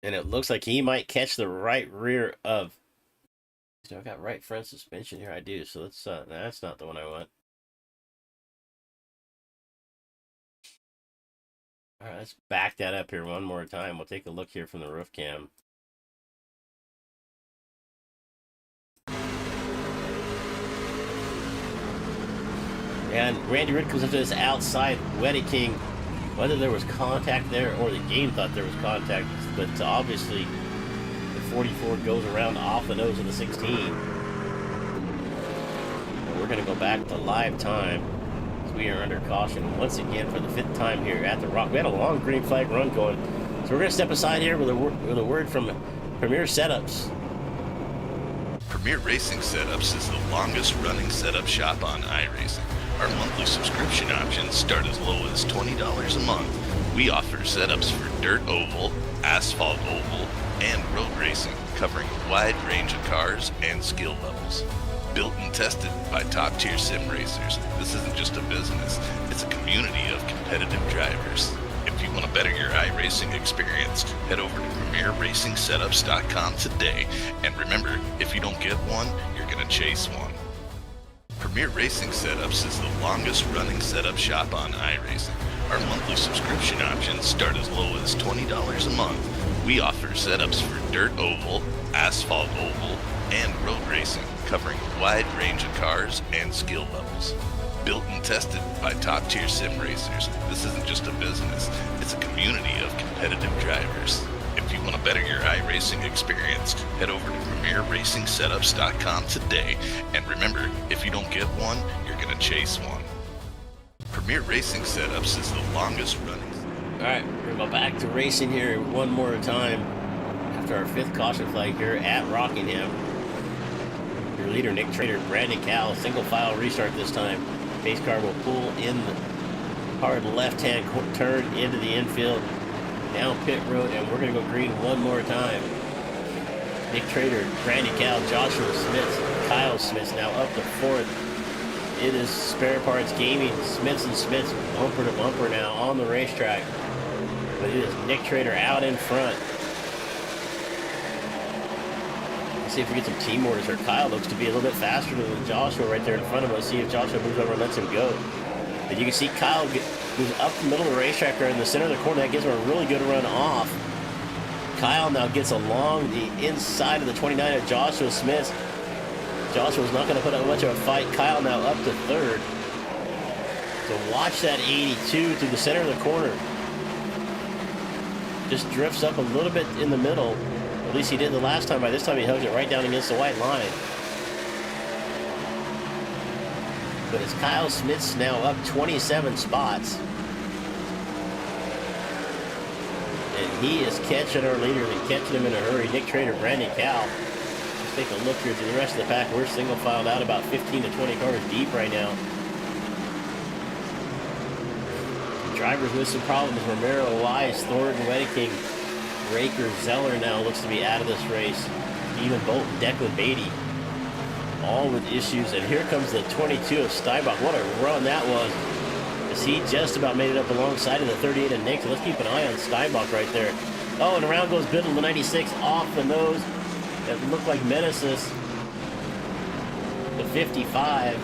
And it looks like he might catch the right rear of. I've got right front suspension here. I do. So let's. That's not the one I want. All right, let's back that up here one more time. We'll take a look here from the roof cam. And Randy Rick comes up to this outside Wedding King. Whether there was contact there or the game thought there was contact, but obviously the 44 goes around off the nose of the 16. And we're going to go back to live time. We are under caution once again for the 5th time here at the Rock. We had a long green flag run going, so we're going to step aside here with a word from Premier Setups. Premier Racing Setups is the longest running setup shop on iRacing. Our monthly subscription options start as low as $20 a month. We offer setups for dirt oval, asphalt oval, and road racing, covering a wide range of cars and skill levels. Built and tested by top-tier sim racers, this isn't just a business, it's a community of competitive drivers. If you want to better your iRacing experience, head over to PremierRacingSetups.com today. And remember, if you don't get one, you're going to chase one. Premier Racing Setups is the longest running setup shop on iRacing. Our monthly subscription options start as low as $20 a month. We offer setups for dirt oval, asphalt oval, and road racing, covering a wide range of cars and skill levels. Built and tested by top-tier sim racers, this isn't just a business, it's a community of competitive drivers. If you want to better your iRacing experience, head over to PremierRacingSetups.com today. And remember, if you don't get one, you're going to chase one. Premier Racing Setups is the longest running. All right, we're going to go back to racing here one more time after our 5th caution flag here at Rockingham. Your leader, Nick Trader, Brandon Cowell, single file restart this time. Pace car will pull in the hard left-hand turn into the infield, down pit road, and we're going to go green one more time. Nick Trader, Brandon Cowell, Joshua Smith, Kyle Smith now up to 4th. It is Spare Parts Gaming, Smiths and Smiths, bumper to bumper now on the racetrack. But it is Nick Trader out in front. See if we get some team orders here. Kyle looks to be a little bit faster than Joshua right there in front of us. See if Joshua moves over and lets him go. But you can see Kyle moves up the middle of the racetrack there in the center of the corner. That gives him a really good run off. Kyle now gets along the inside of the 29 of Joshua Smith. Joshua's not going to put up much of a fight. Kyle now up to 3rd. So watch that 82 through the center of the corner. Just drifts up a little bit in the middle. At least he did the last time. By this time he hugs it right down against the white line. But it's Kyle Smith's now up 27 spots. And he is catching our leaders and catching him in a hurry. Nick Trader, Brandon Cowell. Let's take a look here to the rest of the pack. We're single filed out about 15 to 20 cars deep right now. Drivers with some problems. Romero, Wise, Thornton, Wedding King, Raker, Zeller now looks to be out of this race. Even Bolton, Declan Beatty, all with issues. And here comes the 22 of Steinbach. What a run that was. As he just about made it up alongside of the 38 of Nick. So let's keep an eye on Steinbach right there. Oh, and around goes Biddle, the 96 off the nose. That looked like Meneses. The 55.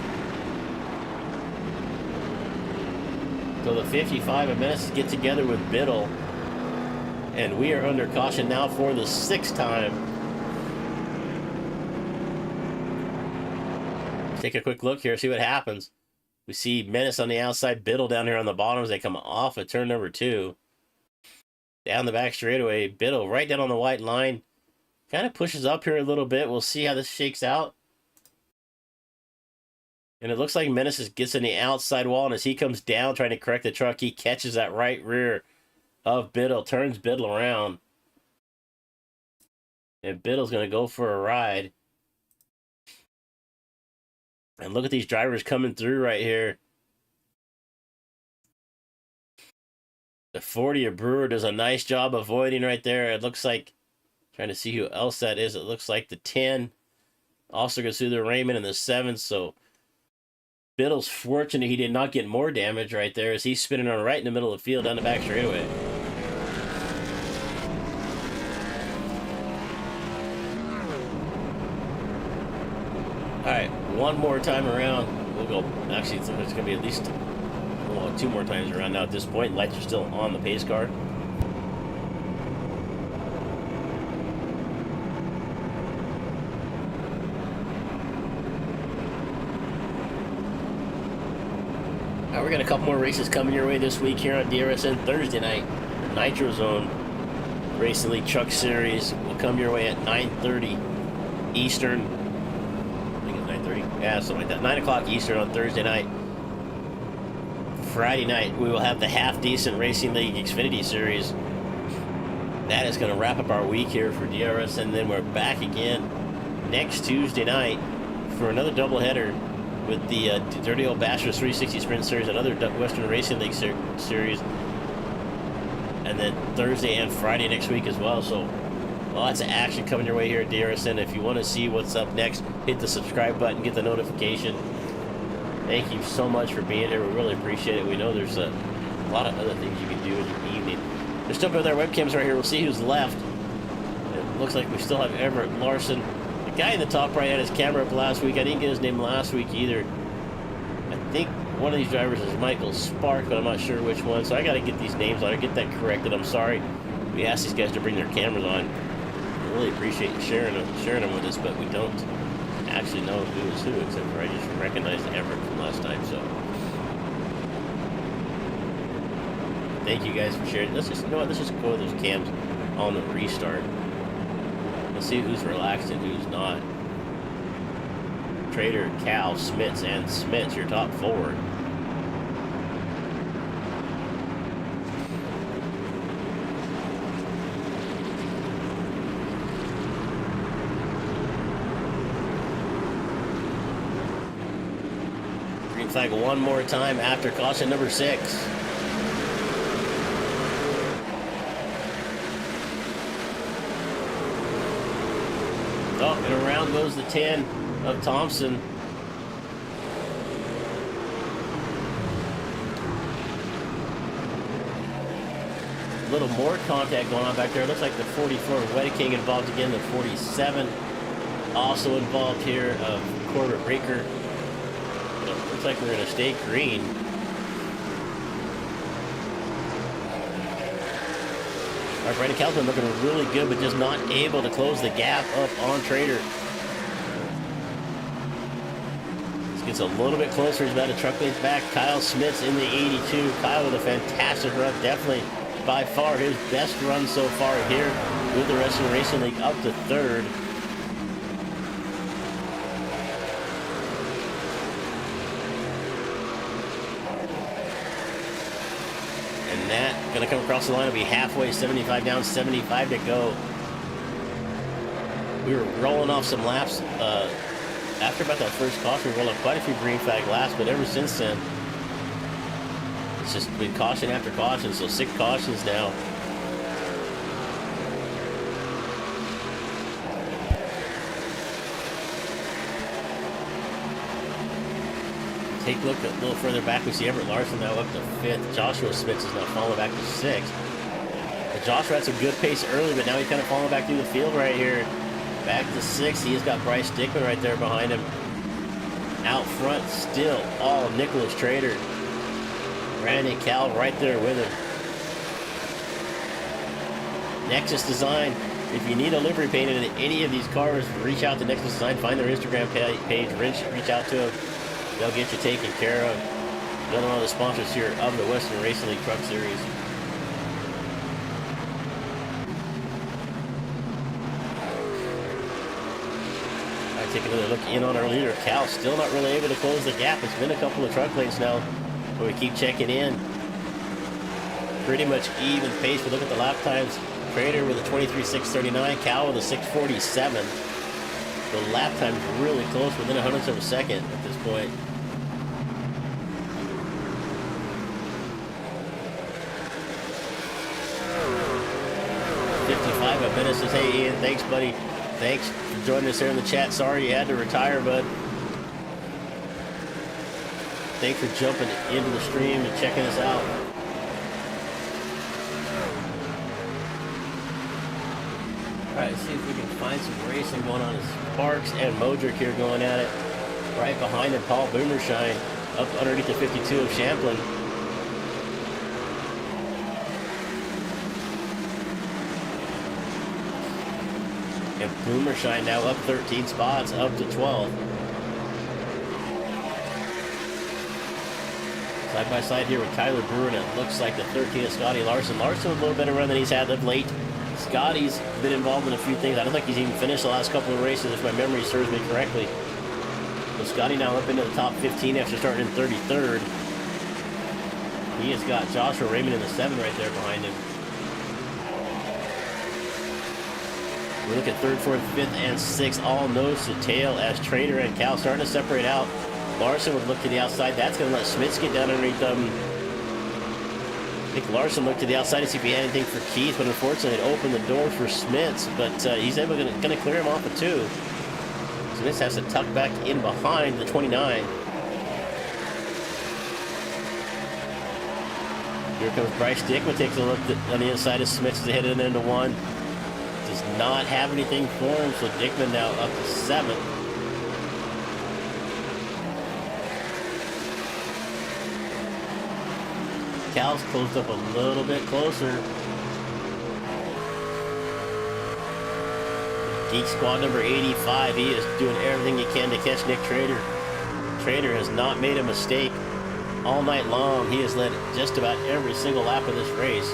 So the 55 of Meneses get together with Biddle. And we are under caution now for the 6th time. Let's take a quick look here, see what happens. We see Menace on the outside, Biddle down here on the bottom as they come off at turn number 2. Down the back straightaway, Biddle right down on the white line. Kind of pushes up here a little bit. We'll see how this shakes out. And it looks like Menace gets in the outside wall, and as he comes down trying to correct the truck, he catches that right rear of Biddle, turns Biddle around. And Biddle's going to go for a ride. And look at these drivers coming through right here. The 40 of Brewer does a nice job avoiding right there. It looks like, trying to see who else that is, it looks like the 10 also goes through the Raymond and the 7. So Biddle's fortunate he did not get more damage right there as he's spinning on right in the middle of the field down the back straightaway. All right, one more time around. We'll go. Actually, it's going to be at least well, 2 more times around now at this point. Lights are still on the pace car. All right, we got a couple more races coming your way this week here on DRSN Thursday night. The Nitro Zone Racing League Truck Series will come your way at 9:30 Eastern. I think it's 9:30. Yeah, something like that. 9 o'clock Eastern on Thursday night. Friday night, we will have the Half Decent Racing League Xfinity Series. That is going to wrap up our week here for DRSN. Then we're back again next Tuesday night for another doubleheader with the Dirty Old Bastards 360 Sprint Series, another Western Racing League Series, and then Thursday and Friday next week as well. So lots of action coming your way here at DRSN. If you want to see what's up next, hit the subscribe button, get the notification. Thank you so much for being here. We really appreciate it. We know there's a lot of other things you can do in the evening. There's still with our webcams right here. We'll see who's left. It looks like we still have Everett Larson. The guy in the top right had his camera up last week. I didn't get his name last week either. I think one of these drivers is Michael Spark, but I'm not sure which one. So I got to get these names on. I get that corrected. I'm sorry. We asked these guys to bring their cameras on. I really appreciate you sharing them with us, but we don't actually know who is who, except for I just recognized Everett from last time. So thank you guys for sharing. Let's just, you know what? Let's just go with those cams on the restart. Let's see who's relaxed and who's not. Trader, Cal, Smits, and Smits, your top 4. Green flag one more time after caution number 6. Oh, and around goes the 10 of Thompson. A little more contact going on back there. It looks like the 44 Wedding King involved again. The 47 also involved here of Corbett Raker. Looks like we're going to stay green. All right, Brandon Kaufman looking really good, but just not able to close the gap up on Trader. This gets a little bit closer. He's about a truck length back. Kyle Smits in the 82. Kyle with a fantastic run. Definitely by far his best run so far here with the Western Racing League, up to 3rd. And that going to come across the line. Will be halfway, 75 down, 75 to go. We were rolling off some laps after about that first caution. We rolled up quite a few green flag laps, but ever since then, it's just been caution after caution. So 6 cautions now. Take a look a little further back. We see Everett Larson now up to 5th. Joshua Smits is now falling back to 6th. But Joshua had some good pace early, but now he's kind of falling back through the field right here. Back to 6th. He has got Bryce Dickman right there behind him. Out front still, all Nicholas Trader. Brandon Cal right there with him. Nexus Design. If you need a livery painted in any of these cars, reach out to Nexus Design. Find their Instagram page. Reach out to them. They'll get you taken care of. Another one of the sponsors here of the Western Racing League Truck Series. I take another look in on our leader. Cal still not really able to close the gap. It's been a couple of truck lanes now, but we keep checking in. Pretty much even pace. We look at the lap times. Trader with a 23.639. Cal with a 6.47. The lap time is really close, within 100ths of a second at this point. Bennis says, hey Ian, thanks buddy. Thanks for joining us here in the chat. Sorry you had to retire, bud. Thanks for jumping into the stream and checking us out. Alright, let's see if we can find some racing going on. Sparks and Modric here going at it. Right behind him, Paul Boomershine up underneath the 52 of Champlin. And Boomershine now up 13 spots, up to 12. Side by side here with Tyler Brewer, and it looks like the 13 is Scotty Larson. Larson with a little better run than he's had of late. Scotty's been involved in a few things. I don't think he's even finished the last couple of races, if my memory serves me correctly. So Scotty now up into the top 15 after starting in 33rd. He has got Joshua Raymond in the 7 right there behind him. We look at 3rd, 4th, 5th, and 6th, all nose to tail as Trainer and Cal starting to separate out. Larson would look to the outside. That's going to let Smits get down underneath them. I think Larson looked to the outside to see if he had anything for Keith, but unfortunately it opened the door for Smits. But he's able going to clear him off of 2. Smits has to tuck back in behind the 29. Here comes Bryce Dickman, takes a look on the inside of Smits to hit it into 1. Does not have anything for him, so Dickman now up to 7th. Cal's closed up a little bit closer. Geek Squad number 85, he is doing everything he can to catch Nick Trader. Trader has not made a mistake all night long. He has led just about every single lap of this race.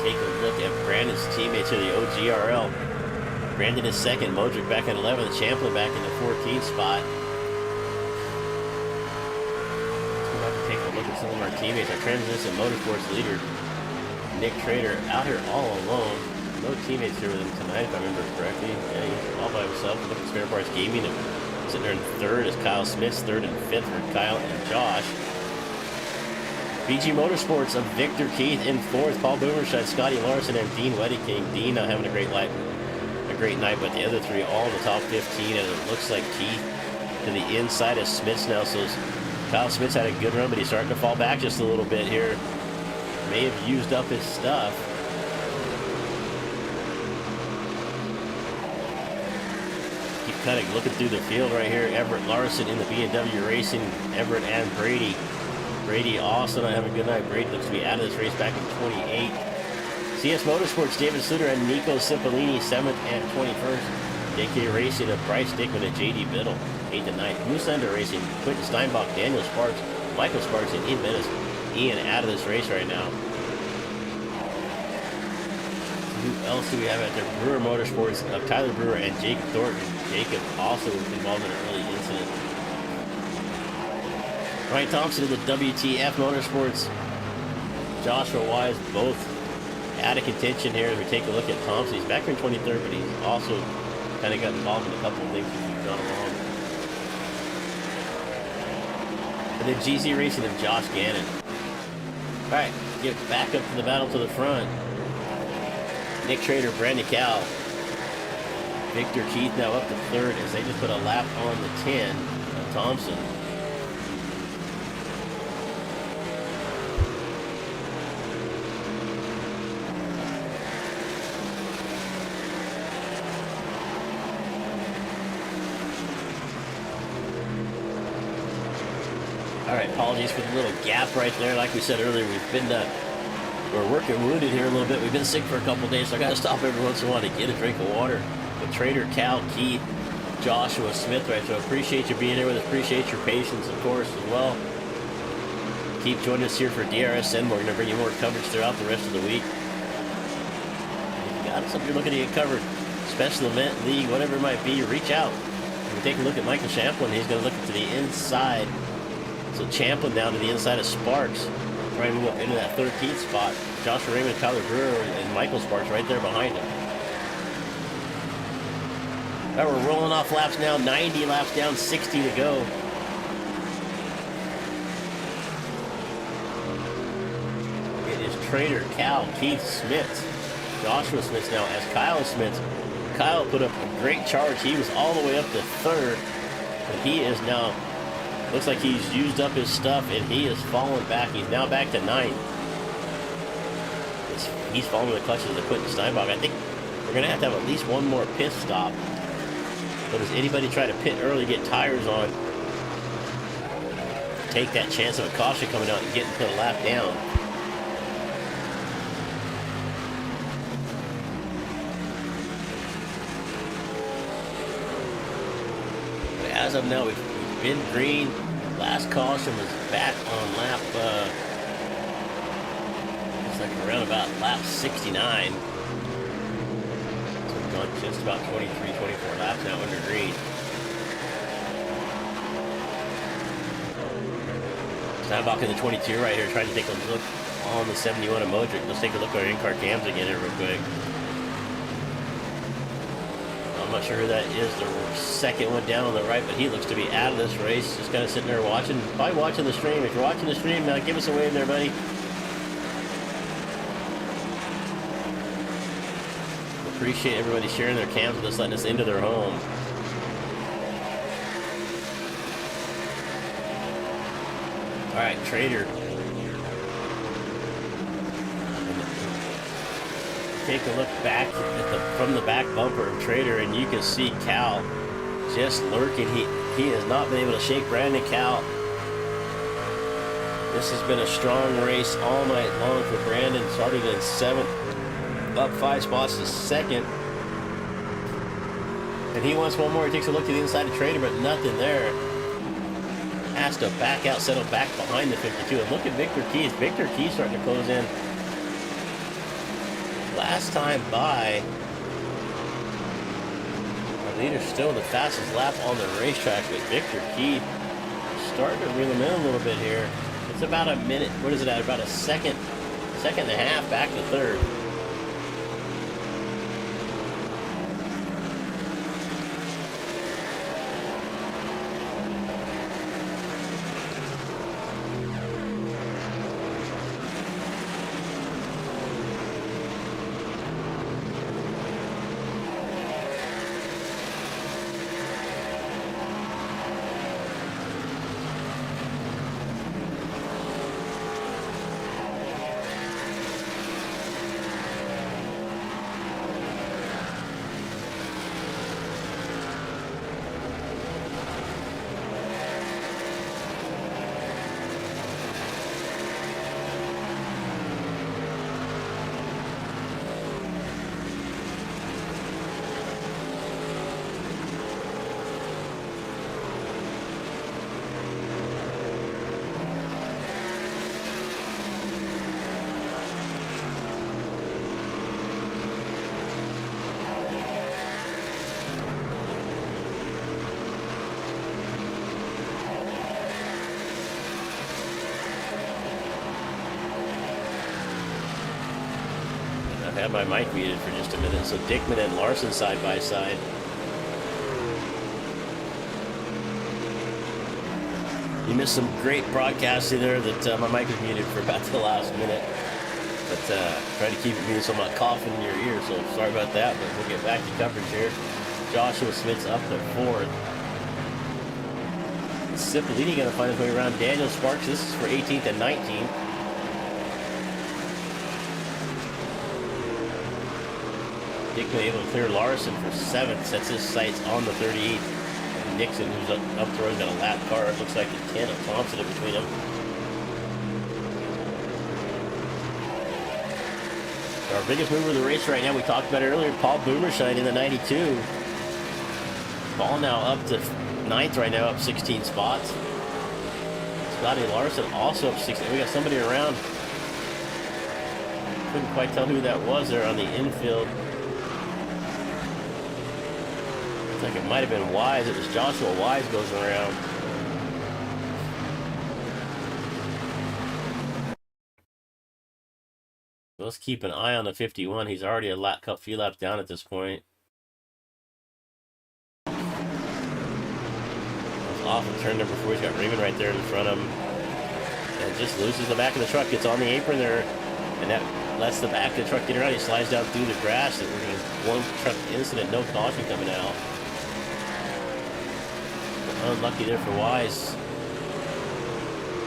Take a look at Brandon's teammates here, the OGRL. Brandon is 2nd, Modric back at 11th, Champlin back in the 14th spot. Take a look at some of our teammates. Our Transition Motorsports leader, Nick Trader, out here all alone. No teammates here with him tonight, if I remember correctly. Yeah, he's all by himself. Look at Spare Parts Gaming. Sitting there in 3rd is Kyle Smith. 3rd and 5th for Kyle and Josh. BG Motorsports of Victor Keith in 4th. Paul Boomershine, Scotty Larson, and Dean Weddiking. Dean not having a great night, but the other 3 all in the top 15. And it looks like Keith to the inside of Smith now. So Kyle Smith's had a good run, but he's starting to fall back just a little bit here. May have used up his stuff. Keep kind of looking through the field right here. Everett Larson in the BMW Racing. Everett and Brady. Brady also not having a good night. Brady looks to be out of this race back in 28. CS Motorsports, David Sluter and Nico Cipollini, 7th and 21st. JK Racing of Bryce Dickman and JD Biddle, 8th and 9th. Moose Ender Racing, Quentin Steinbach, Daniel Sparks, Michael Sparks, and Ian Menace. Ian out of this race right now. Who else do we have out there? Brewer Motorsports of Tyler Brewer and Jacob Thornton. Jacob also involved in an early incident. Ryan Thompson of the WTF Motorsports. Joshua Wise both out of contention here as we take a look at Thompson. He's back here in 23rd, but he's also kind of got involved in a couple of things as he's gone along. And then GZ Racing of Josh Gannon. All right, get back up to the battle to the front. Nick Trader, Brandon Cow. Victor Keith now up to 3rd as they just put a lap on the 10 of Thompson. All right, apologies for the little gap right there. Like we said earlier, we're working wounded here a little bit. We've been sick for a couple days, so I got to stop every once in a while to get a drink of water. But Trader, Cal, Keith, Joshua Smith, right? So appreciate you being here with us. Appreciate your patience, of course, as well. Keep joining us here for DRSN. We're going to bring you more coverage throughout the rest of the week. If you got something you're looking to get covered, special event, league, whatever it might be, reach out. We take a look at Michael Champlin. He's going to look to the inside. So Champlin down to the inside of Sparks. Trying to move up into that 13th spot. Joshua Raymond, Tyler Brewer, and Michael Sparks right there behind him. All right, we're rolling off laps now. 90 laps down, 60 to go. It is Trader, Cal, Keith Smith, Joshua Smith now as Kyle Smith. Kyle put up a great charge. He was all the way up to 3rd, but he is now, looks like he's used up his stuff, and he is falling back. He's now back to 9th. He's following the clutches of Quentin Steinbach. I think we're going to have at least one more pit stop. So does anybody try to pit early, get tires on, take that chance of a caution coming out and getting to the lap down? as of now, we've been green. Last caution was back on lap, looks like around about lap 69. So we've gone just about 23, 24 laps now under green. So I'm back in the 22 right here, trying to take a look on the 71 of Modric. Let's take a look at our in-car cams again here real quick. I'm not sure who that is, the second one down on the right, but he looks to be out of this race. Just kind of sitting there watching, probably watching the stream. If you're watching the stream, now give us a wave there, buddy. Appreciate everybody sharing their cams with us, letting us into their home. All right, Trader. Take a look back at from the back bumper of Trader, and you can see Cal just lurking. He has not been able to shake Brandon Cal. This has been a strong race all night long for Brandon. Started in 7th, up 5 spots to 2nd. And he wants one more. He takes a look to the inside of Trader, but nothing there. Has to back out, settle back behind the 52. And look at Victor Keys. Victor Keys starting to close in. Last time by, our leader's still the fastest lap on the racetrack, but Victor Key starting to reel him in a little bit here. It's about a minute, what is it at? About a second and a half back to 3rd. Had my mic muted for just a minute. So Dickman and Larson side by side. You missed some great broadcasting there that my mic was muted for about the last minute. But try to keep it muted so I'm not coughing in your ear. So sorry about that, but we'll get back to coverage here. Joshua Smith's up to 4th. Cipollini going to find his way around. Daniel Sparks, this is for 18th and 19th. Dickman able to clear Larson for 7th, sets his sights on the 38th. And Nixon, who's up the road, got a lap car. It looks like the 10 of Thompson in between them. Our biggest mover of the race right now, we talked about it earlier, Paul Boomershine in the 92. Ball now up to 9th right now, up 16 spots. Scotty Larson also up 16. We got somebody around. Couldn't quite tell who that was there on the infield. Looks like it might have been Wise. It was Joshua Wise goes around. Let's keep an eye on the 51. He's already a few laps down at this point. Off of turn number 4. He's got Raymond right there in front of him. And just loses the back of the truck. Gets on the apron there. And that lets the back of the truck get around. He slides down through the grass. And we're going to one truck incident. No caution coming out. Unlucky there for Wise.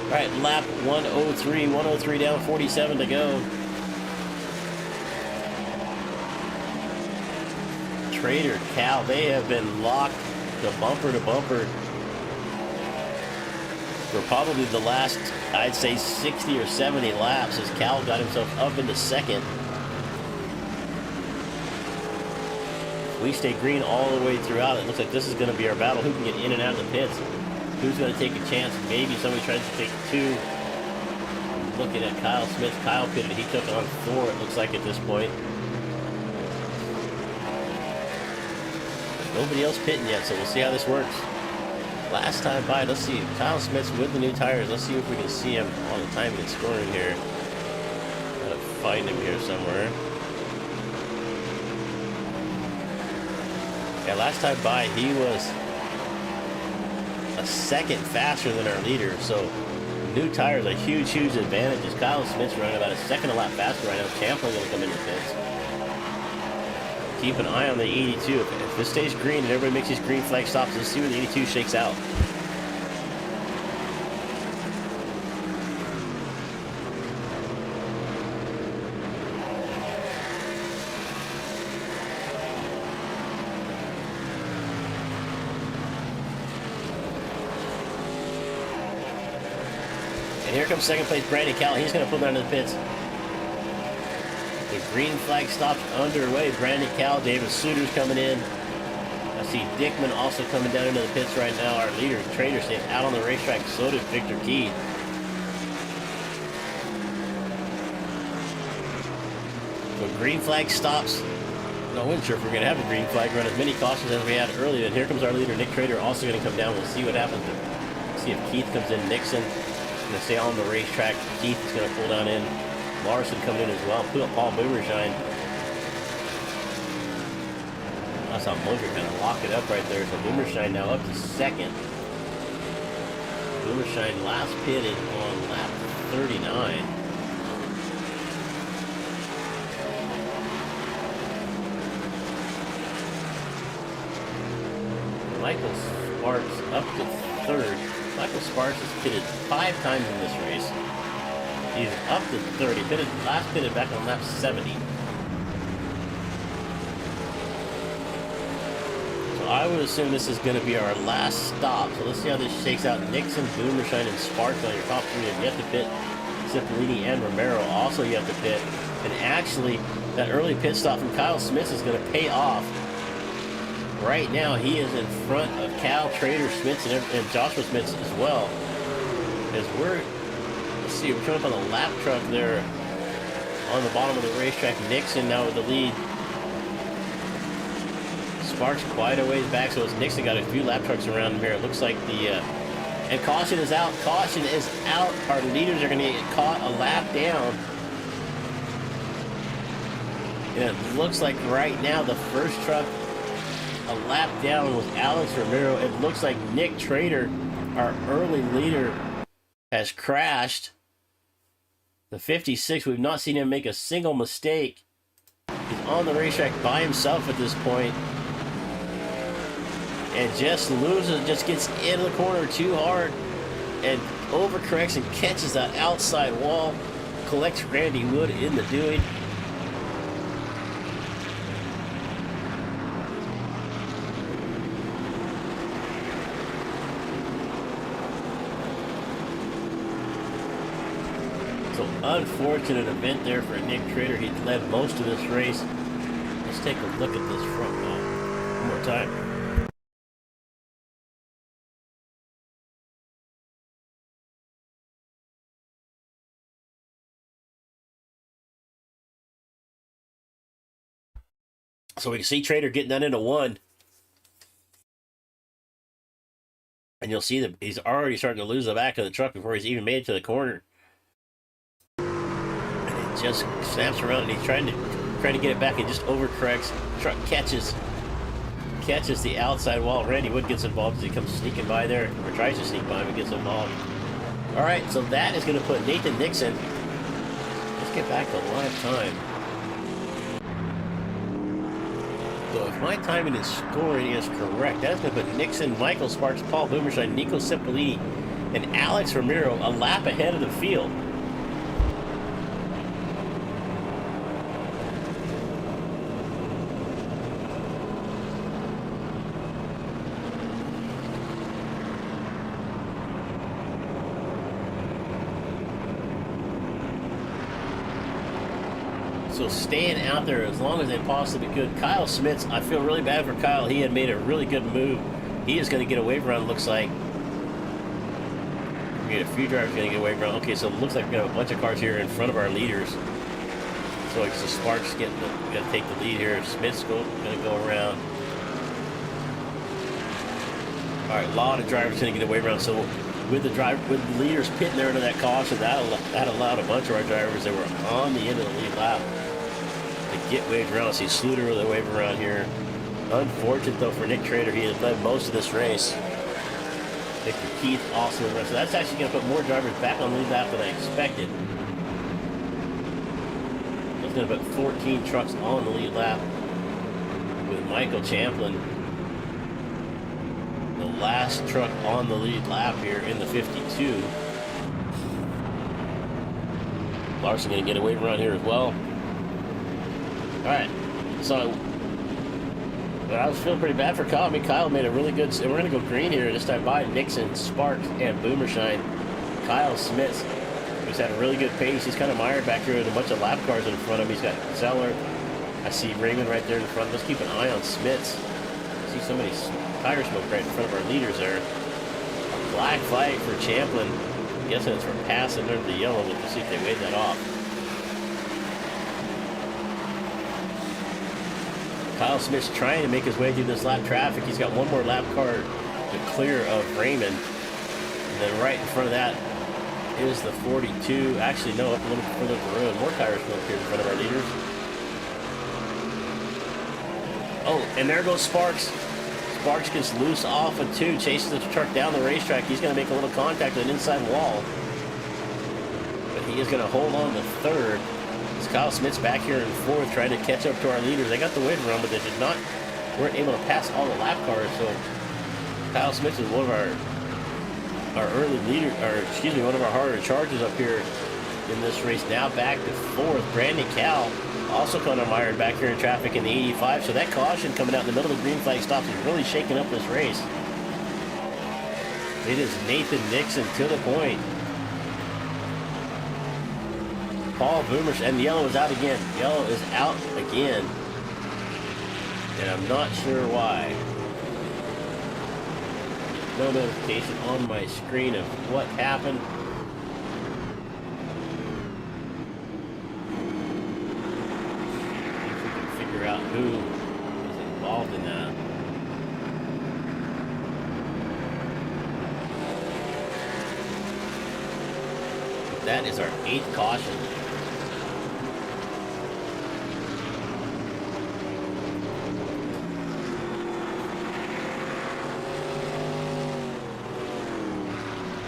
All right, lap 103. 103 down, 47 to go. Trader, Cal, they have been locked to bumper for probably the last, I'd say, 60 or 70 laps as Cal got himself up into 2nd. We stay green all the way throughout. It looks like this is going to be our battle. Who can get in and out of the pits? Who's going to take a chance? Maybe somebody tries to take 2. Looking at Kyle Smith. Kyle pitted. He took on 4, it looks like, at this point. Nobody else pitting yet, so we'll see how this works. Last time by, let's see. Kyle Smith's with the new tires. Let's see if we can see him on the timing and scoring here. Gotta find him here somewhere. Yeah, last time by, he was a second faster than our leader, so new tires are huge, huge advantages. Kyle Smith's running about a second a lap faster right now. Champlin's going to come in the pits. Keep an eye on the 82. If this stays green and everybody makes these green flag stops, let's see where the 82 shakes out. And here comes second place Brandon Cal. He's going to pull down to the pits. The green flag stops underway. Brandon Cal, David Suter's coming in. I see Dickman also coming down into the pits right now. Our leader, Trader, stays out on the racetrack. So did Victor Key. So green flag stops. I wasn't sure if we're going to have a green flag, run as many cautions as we had earlier. And here comes our leader, Nick Trader, also going to come down. We'll see what happens. See if Keith comes in. Nixon going to stay on the racetrack. Keith is going to pull down in. Larson coming in as well. Paul Boomershine. That's how Moser kind of lock it up right there. So Boomershine now up to second. Boomershine last pitted on lap 39. Michael Sparks up to third. Michael Sparks has pitted 5 times in this race. He's up to 30. Last pitted back on lap 70. So I would assume this is going to be our last stop. So let's see how this shakes out. Nixon, Boomershine, and Sparks on your top 3. And you have to pit Cipollini and Romero. Also you have to pit. And actually, that early pit stop from Kyle Smith is going to pay off. Right now, he is in front of Cal, Trader, Smiths, and Joshua Smiths as well. As let's see, we're coming up on the lap truck there on the bottom of the racetrack. Nixon now with the lead. Sparks quite a ways back, so it's Nixon got a few lap trucks around him here. It looks like and caution is out. Caution is out. Our leaders are going to get caught a lap down. And it looks like right now the first truck a lap down was Alex Romero. It looks like Nick Trader, our early leader, has crashed. The 56, we've not seen him make a single mistake. He's on the racetrack by himself at this point. And just gets into the corner too hard and overcorrects and catches that outside wall. Collects Randy Wood in the doing. Unfortunate event there for Nick Trader. He led most of this race. Let's take a look at this front one more time. So we can see Trader getting that into 1. And you'll see that he's already starting to lose the back of the truck before he's even made it to the corner. Just snaps around and he's trying to get it back and just overcorrects. Truck catches the outside wall. Randy Wood gets involved as he comes sneaking by there, or tries to sneak by him and gets involved. All right, so that is going to put Nathan Nixon. Let's get back to live time. So if my timing and scoring is correct, that's going to put Nixon, Michael Sparks, Paul Boomershine, Nico Cipollini, and Alex Romero a lap ahead of the field. So staying out there as long as they possibly could. Kyle Smits, I feel really bad for Kyle. He had made a really good move. He is going to get a wave run, looks like. We get a few drivers going to get a wave run. Okay, so it looks like we got a bunch of cars here in front of our leaders. So it's the Sparks we got to take the lead here. Smith's going to go around. All right, a lot of drivers going to get a wave run. So with the leaders pitting there into that caution, that allowed a bunch of our drivers that were on the end of the lead lap to get waved around. See Sluter with a wave around here. Unfortunate though for Nick Trader, he had led most of this race. Victor Keith also in the rest. So that's actually going to put more drivers back on the lead lap than I expected. It's going to put 14 trucks on the lead lap with Michael Champlin, the last truck on the lead lap here in the 52. Larson going to get a wave run here as well. All right, so I was feeling pretty bad for Kyle. I mean, Kyle made a really good. We're going to go green here this time by Nixon, Sparks, and Boomershine. Kyle Smits, who's had a really good pace. He's kind of mired back here with a bunch of lap cars in front of him. He's got Zeller. I see Raymond right there in the front. Let's keep an eye on Smits. I see somebody tire smoke right in front of our leaders there. A black flag for Champlin. I'm guessing it's for passing under the yellow. We'll see if they wave that off. Kyle Smith's trying to make his way through this lap traffic. He's got one more lap car to clear of Raymond. And then right in front of that is the 42. Actually, no, up a little further up the road. More tire smoke here in front of our leaders. Oh, and there goes Sparks. Sparks gets loose off of 2, chases the truck down the racetrack. He's going to make a little contact with an inside wall. But he is going to hold on to 3rd. As Kyle Smith's back here in 4th trying to catch up to our leaders. They got the wave run, but they weren't able to pass all the lap cars. So Kyle Smith is one of our early leader, or excuse me, one of our harder charges up here in this race. Now back to 4th. Brandon Cal also kind of mired back here in traffic in the 85. So that caution coming out in the middle of the green flag stops is really shaking up this race. It is Nathan Nixon to the point. Paul Boomers, and the yellow is out again. Yellow is out again. And I'm not sure why. No notification on my screen of what happened. See if we can figure out who is involved in that. That is our 8th caution.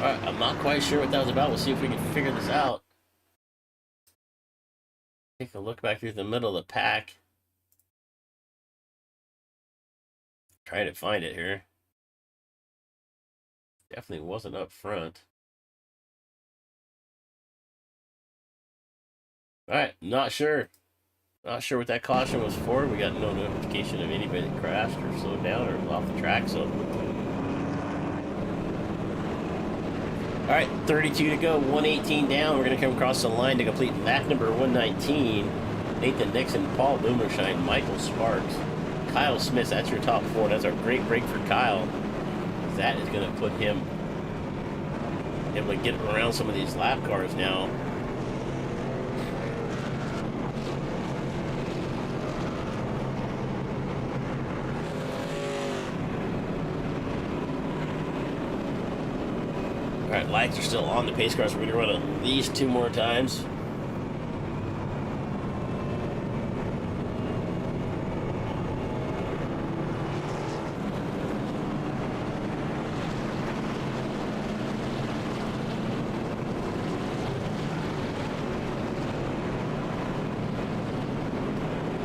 Alright, I'm not quite sure what that was about. We'll see if we can figure this out. Take a look back through the middle of the pack. Trying to find it here. Definitely wasn't up front. Alright, not sure. Not sure what that caution was for. We got no notification of anybody that crashed or slowed down or was off the track, so. Alright, 32 to go, 118 down. We're going to come across the line to complete lap number 119. Nathan Nixon, Paul Boomershine, Michael Sparks, Kyle Smith. That's your top 4. That's our great break for Kyle. That is going to put him able to get around some of these lap cars now. Alright, lights are still on the pace cars. We're going to run at least 2 more times.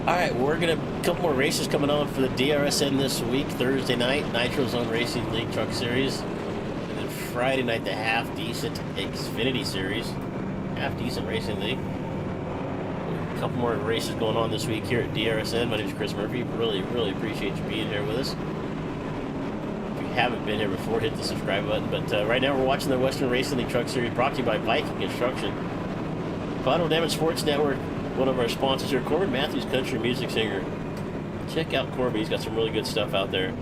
Alright, we're going to a couple more races coming on for the DRSN this week. Thursday night, Nitro Zone Racing League Truck Series. Friday night, the Half Decent Xfinity Series. Half Decent Racing League. A couple more races going on this week here at DRSN. My name is Chris Murphy. Really appreciate you being here with us. If you haven't been here before, hit the subscribe button. But right now, we're watching the Western Racing League Truck Series brought to you by Viking Construction. Collateral Damage Sports Network one of our sponsors here, Corbin Matthews, country music singer. Check out Corbin. He's got some really good stuff out there.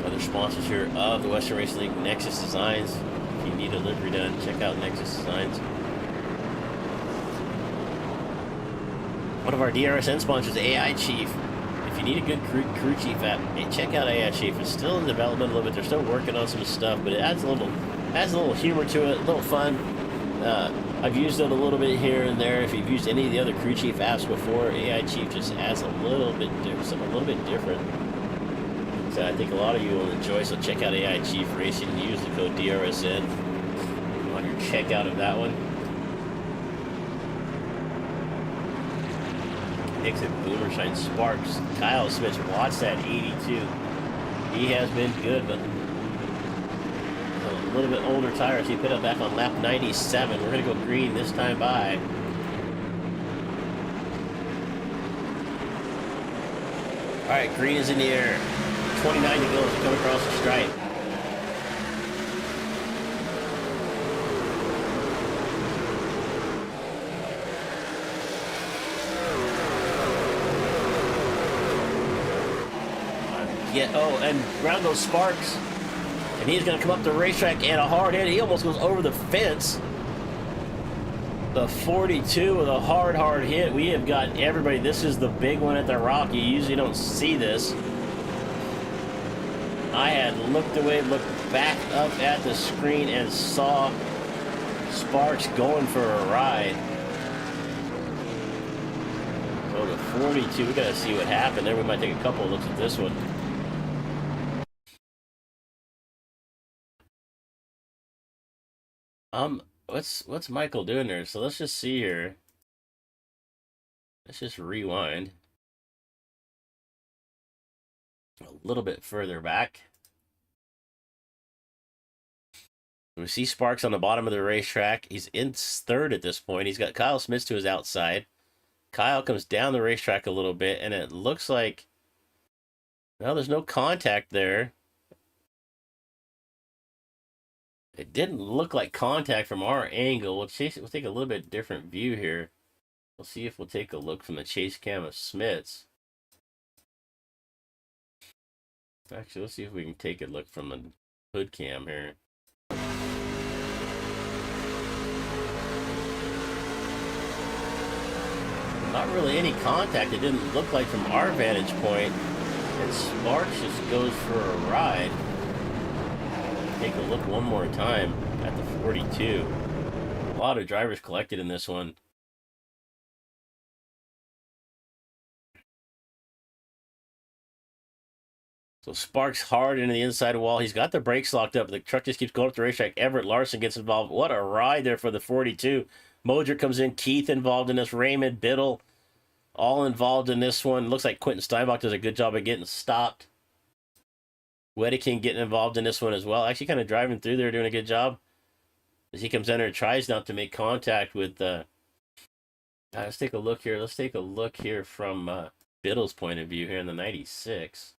Other sponsors here of the Western Racing League, Nexus Designs. If you need a livery done, check out Nexus Designs. One of our DRSN sponsors, AI Chief. If you need a good crew chief app, hey, check out AI Chief. It's still in development a little bit. They're still working on some stuff, but it adds a little humor to it, a little fun. I've used it a little bit here and there. If you've used any of the other crew chief apps before, AI Chief just adds a little bit something a little bit different. So I think a lot of you will enjoy. So check out AI Chief Racing and use the code DRSN on your checkout of that one. Nixon, Boomershine, Sparks, Kyle Smith, watch that 82. He has been good, but a little bit older tires. He put it back on lap 97. We're going to go green this time by. All right, green is in the air. 29 to go as we come across the stripe. Yeah, oh, and around goes Sparks. And he's going to come up the racetrack and a hard hit. He almost goes over the fence. The 42 with a hard hit. We have got everybody. This is the big one at the Rock. You usually don't see this. I had looked away, looked back up at the screen and saw Sparks going for a ride. So the 42, we got to see what happened there. We might take a couple of looks at this one. What's Michael doing there? So let's just see here. Let's just rewind a little bit further back. We see Sparks on the bottom of the racetrack. He's in third at this point. He's got Kyle Smith to his outside. Kyle comes down the racetrack a little bit, and it looks like, well, there's no contact there. It didn't look like contact from our angle. We'll take a little bit different view here. We'll see if we'll take a look from the chase cam of Smith's. Actually, let's see if we can take a look from the hood cam here. Not really any contact. It didn't look like from our vantage point. And Sparks just goes for a ride. Take a look one more time at the 42. A lot of drivers collected in this one. So Sparks hard into the inside wall. He's got the brakes locked up. The truck just keeps going up the racetrack. Everett Larson gets involved. What a ride there for the 42. Moser comes in. Keith involved in this. Raymond Biddle all involved in this one. Looks like Quentin Steinbach does a good job of getting stopped. Wedeking getting involved in this one as well. Actually kind of driving through there, doing a good job. As he comes in and tries not to make contact with... let's take a look here. Let's take a look here from Biddle's point of view here in the 96.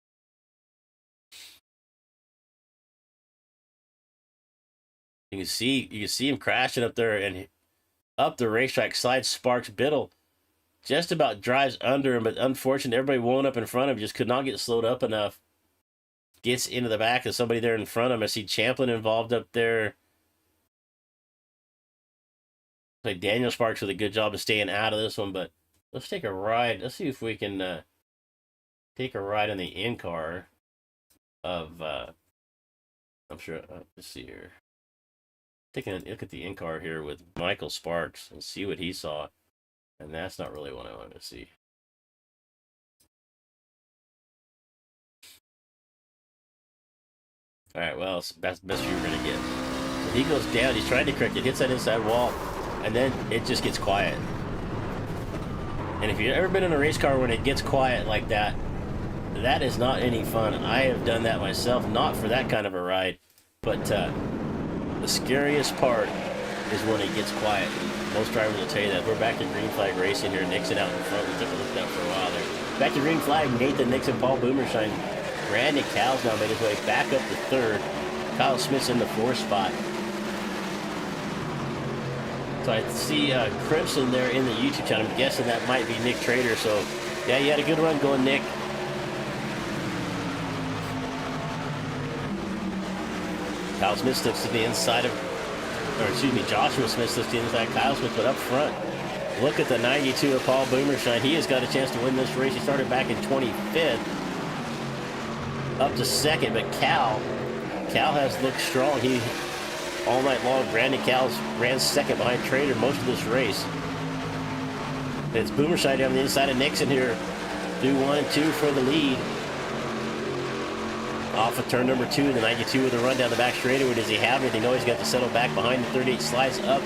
You can see him crashing up there and up the racetrack. Slides Sparks. Biddle just about drives under him, but unfortunately, everybody wound up in front of him. Just could not get slowed up enough. Gets into the back of somebody there in front of him. I see Champlin involved up there. Like Daniel Sparks with a good job of staying out of this one, but let's take a ride. Let's see if we can take a ride in the in-car of, I'm sure, let's see here. Taking a look at the in-car here with Michael Sparks and see what he saw. And that's not really what I wanted to see. All right, well, that's the best view we're going to get. So he goes down. He's trying to correct it. Hits that inside wall. And then it just gets quiet. And if you've ever been in a race car when it gets quiet like that, that is not any fun. I have done that myself. Not for that kind of a ride. But the scariest part is when it gets quiet. Most drivers will tell you that. We're back to green flag racing here. Nixon out in front. We took a look down for a while there. Back to green flag. Nathan Nixon, Paul Boomershine. Brandon Cowles now made his way back up to third. Kyle Smith's in the 4th spot. So I see Crimson there in the YouTube channel. I'm guessing that might be Nick Trader. So, yeah, you had a good run going, Nick. Kyle Smith slips to the inside of, or excuse me, Joshua Smith slips to the inside. Kyle Smith, but up front, look at the 92 of Paul Boomershine. He has got a chance to win this race. He started back in 25th, up to 2nd, but Cal has looked strong. He all night long. Brandon Cal ran 2nd behind Trader most of this race. It's Boomershine down the inside of Nixon here. Do 1 and 2 for the lead. Off of turn number 2, the 92 with a run down the back straightaway. Does he have it? They know he's got to settle back behind the 38. Slides up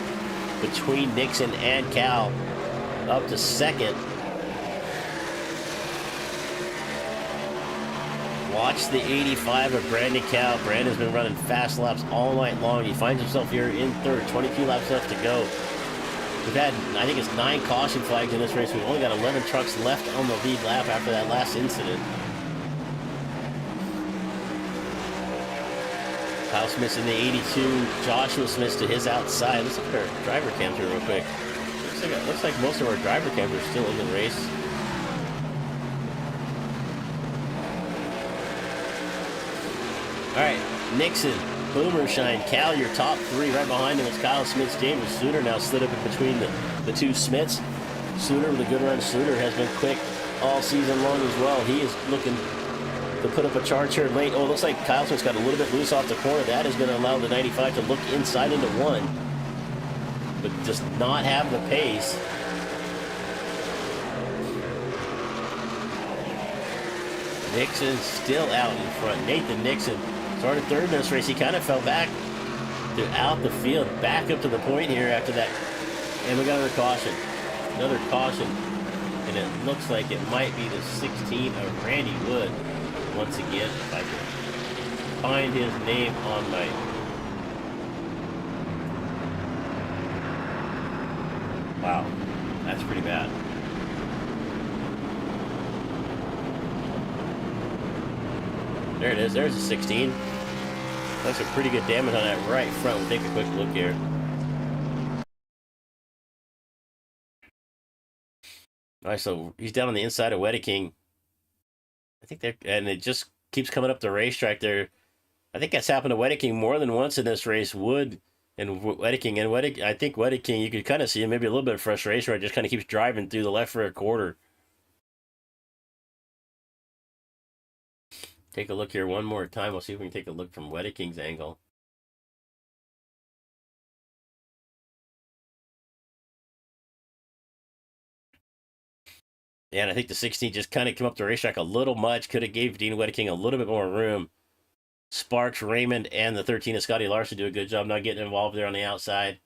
between Nixon and Cal, up to 2nd. Watch the 85 of Brandon Cal. Brandon's been running fast laps all night long. He finds himself here in 3rd. 22 laps left to go. We've had, I think it's 9 caution flags in this race. We've only got 11 trucks left on the lead lap after that last incident. Kyle Smith's in the 82. Joshua Smith's to his outside. Let's look at our driver cams here real quick. Looks like most of our driver cams are still in the race. All right, Nixon, Boomershine, Cal, your top 3. Right behind him is Kyle Smith's James Suter now slid up in between the 2 Smiths. Suter with a good run. Suter has been quick all season long as well. He is looking to put up a charge here late. Oh, it looks like Kyle Smith's got a little bit loose off the corner. That is going to allow the 95 to look inside into 1, but does not have the pace. Nixon still out in front. Nathan Nixon started 3rd in this race. He kind of fell back throughout the field, back up to the point here after that. And we got another caution. Another caution. And it looks like it might be the 16 of Randy Wood. Once again, if I can find his name on my... Wow, that's pretty bad. There it is. There's a 16. That's a pretty good damage on that right front. We'll take a quick look here. All right, so he's down on the inside of Wedeking. I think they're, and it just keeps coming up the racetrack there. I think that's happened to Wedeking more than once in this race. Wood and Wedeking, I think Wedeking, you could kind of see him, maybe a little bit of frustration, right? Just kind of keeps driving through the left rear quarter. Take a look here one more time. We'll see if we can take a look from Wedeking's angle. Yeah, and I think the 16 just kind of came up the racetrack a little much. Could have gave Dean Wedeking a little bit more room. Sparks, Raymond, and the 13 of Scotty Larson do a good job not getting involved there on the outside.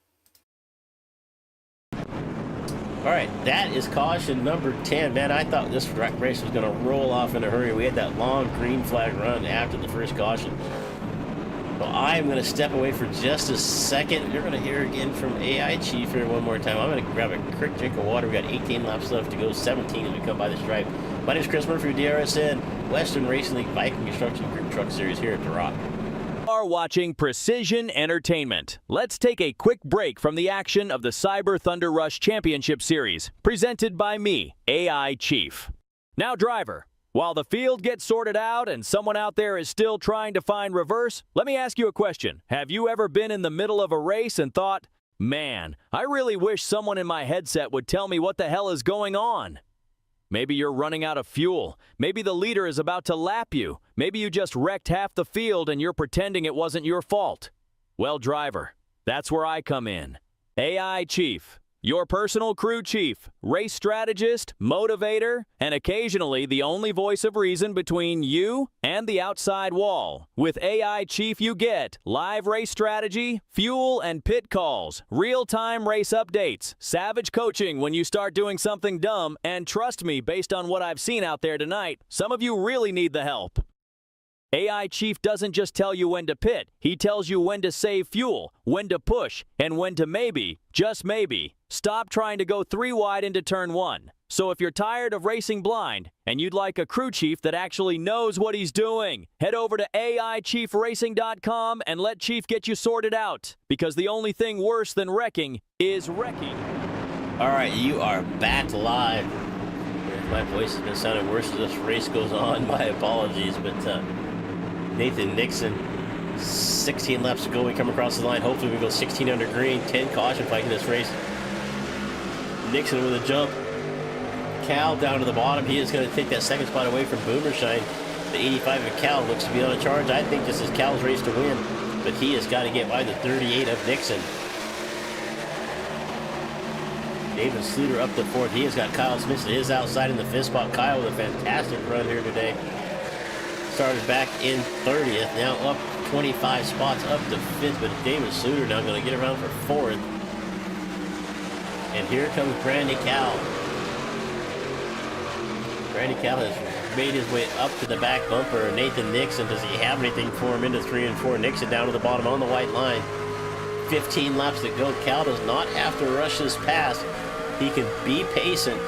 All right, that is caution number 10. Man, I thought this race was going to roll off in a hurry. We had that long green flag run after the first caution. So I am going to step away for just a second. You're going to hear again from AI Chief here one more time. I'm going to grab a quick drink of water. We got 18 laps left to go, 17 as we come by the stripe. My name is Chris Murphy with DRSN, Western Racing League Viking Construction Group Truck Series here at the Rock. Are watching Precision Entertainment. Let's take a quick break from the action of the Cyber Thunder Rush Championship Series, presented by me, AI Chief. Now, driver, while the field gets sorted out and someone out there is still trying to find reverse, let me ask you a question. Have you ever been in the middle of a race and thought, man, I really wish someone in my headset would tell me what the hell is going on? Maybe you're running out of fuel. Maybe the leader is about to lap you. Maybe you just wrecked half the field and you're pretending it wasn't your fault. Well, driver, that's where I come in. AI Chief, your personal crew chief, race strategist, motivator, and occasionally the only voice of reason between you and the outside wall. With AI Chief, you get live race strategy, fuel and pit calls, real-time race updates, savage coaching when you start doing something dumb, and trust me, based on what I've seen out there tonight, some of you really need the help. AI Chief doesn't just tell you when to pit, he tells you when to save fuel, when to push, and when to maybe, just maybe, stop trying to go 3 wide into turn 1. So if you're tired of racing blind and you'd like a crew chief that actually knows what he's doing, head over to AIChiefRacing.com and let Chief get you sorted out. Because the only thing worse than wrecking is wrecking. All right, you are back live. My voice has been sounding worse as this race goes on. My apologies, but Nathan Nixon, 16 laps to go. We come across the line. Hopefully we go 16 under green. 10 caution fighting this race. Nixon with a jump. Cal down to the bottom. He is going to take that second spot away from Boomershine. The 85 of Cal looks to be on a charge. I think this is Cal's race to win, but he has got to get by the 38 of Nixon. David Sluter up to fourth. He has got Kyle Smith to his outside in the fifth spot. Kyle with a fantastic run here today. Started back in 30th. Now up 25 spots up to fifth, but David Sluter now going to get around for fourth. And here comes Brandy Cal. Brandy Cal has made his way up to the back bumper. Nathan Nixon, does he have anything for him into 3 and 4? Nixon down to the bottom on the white line. 15 laps to go. Cal does not have to rush this pass. He can be patient,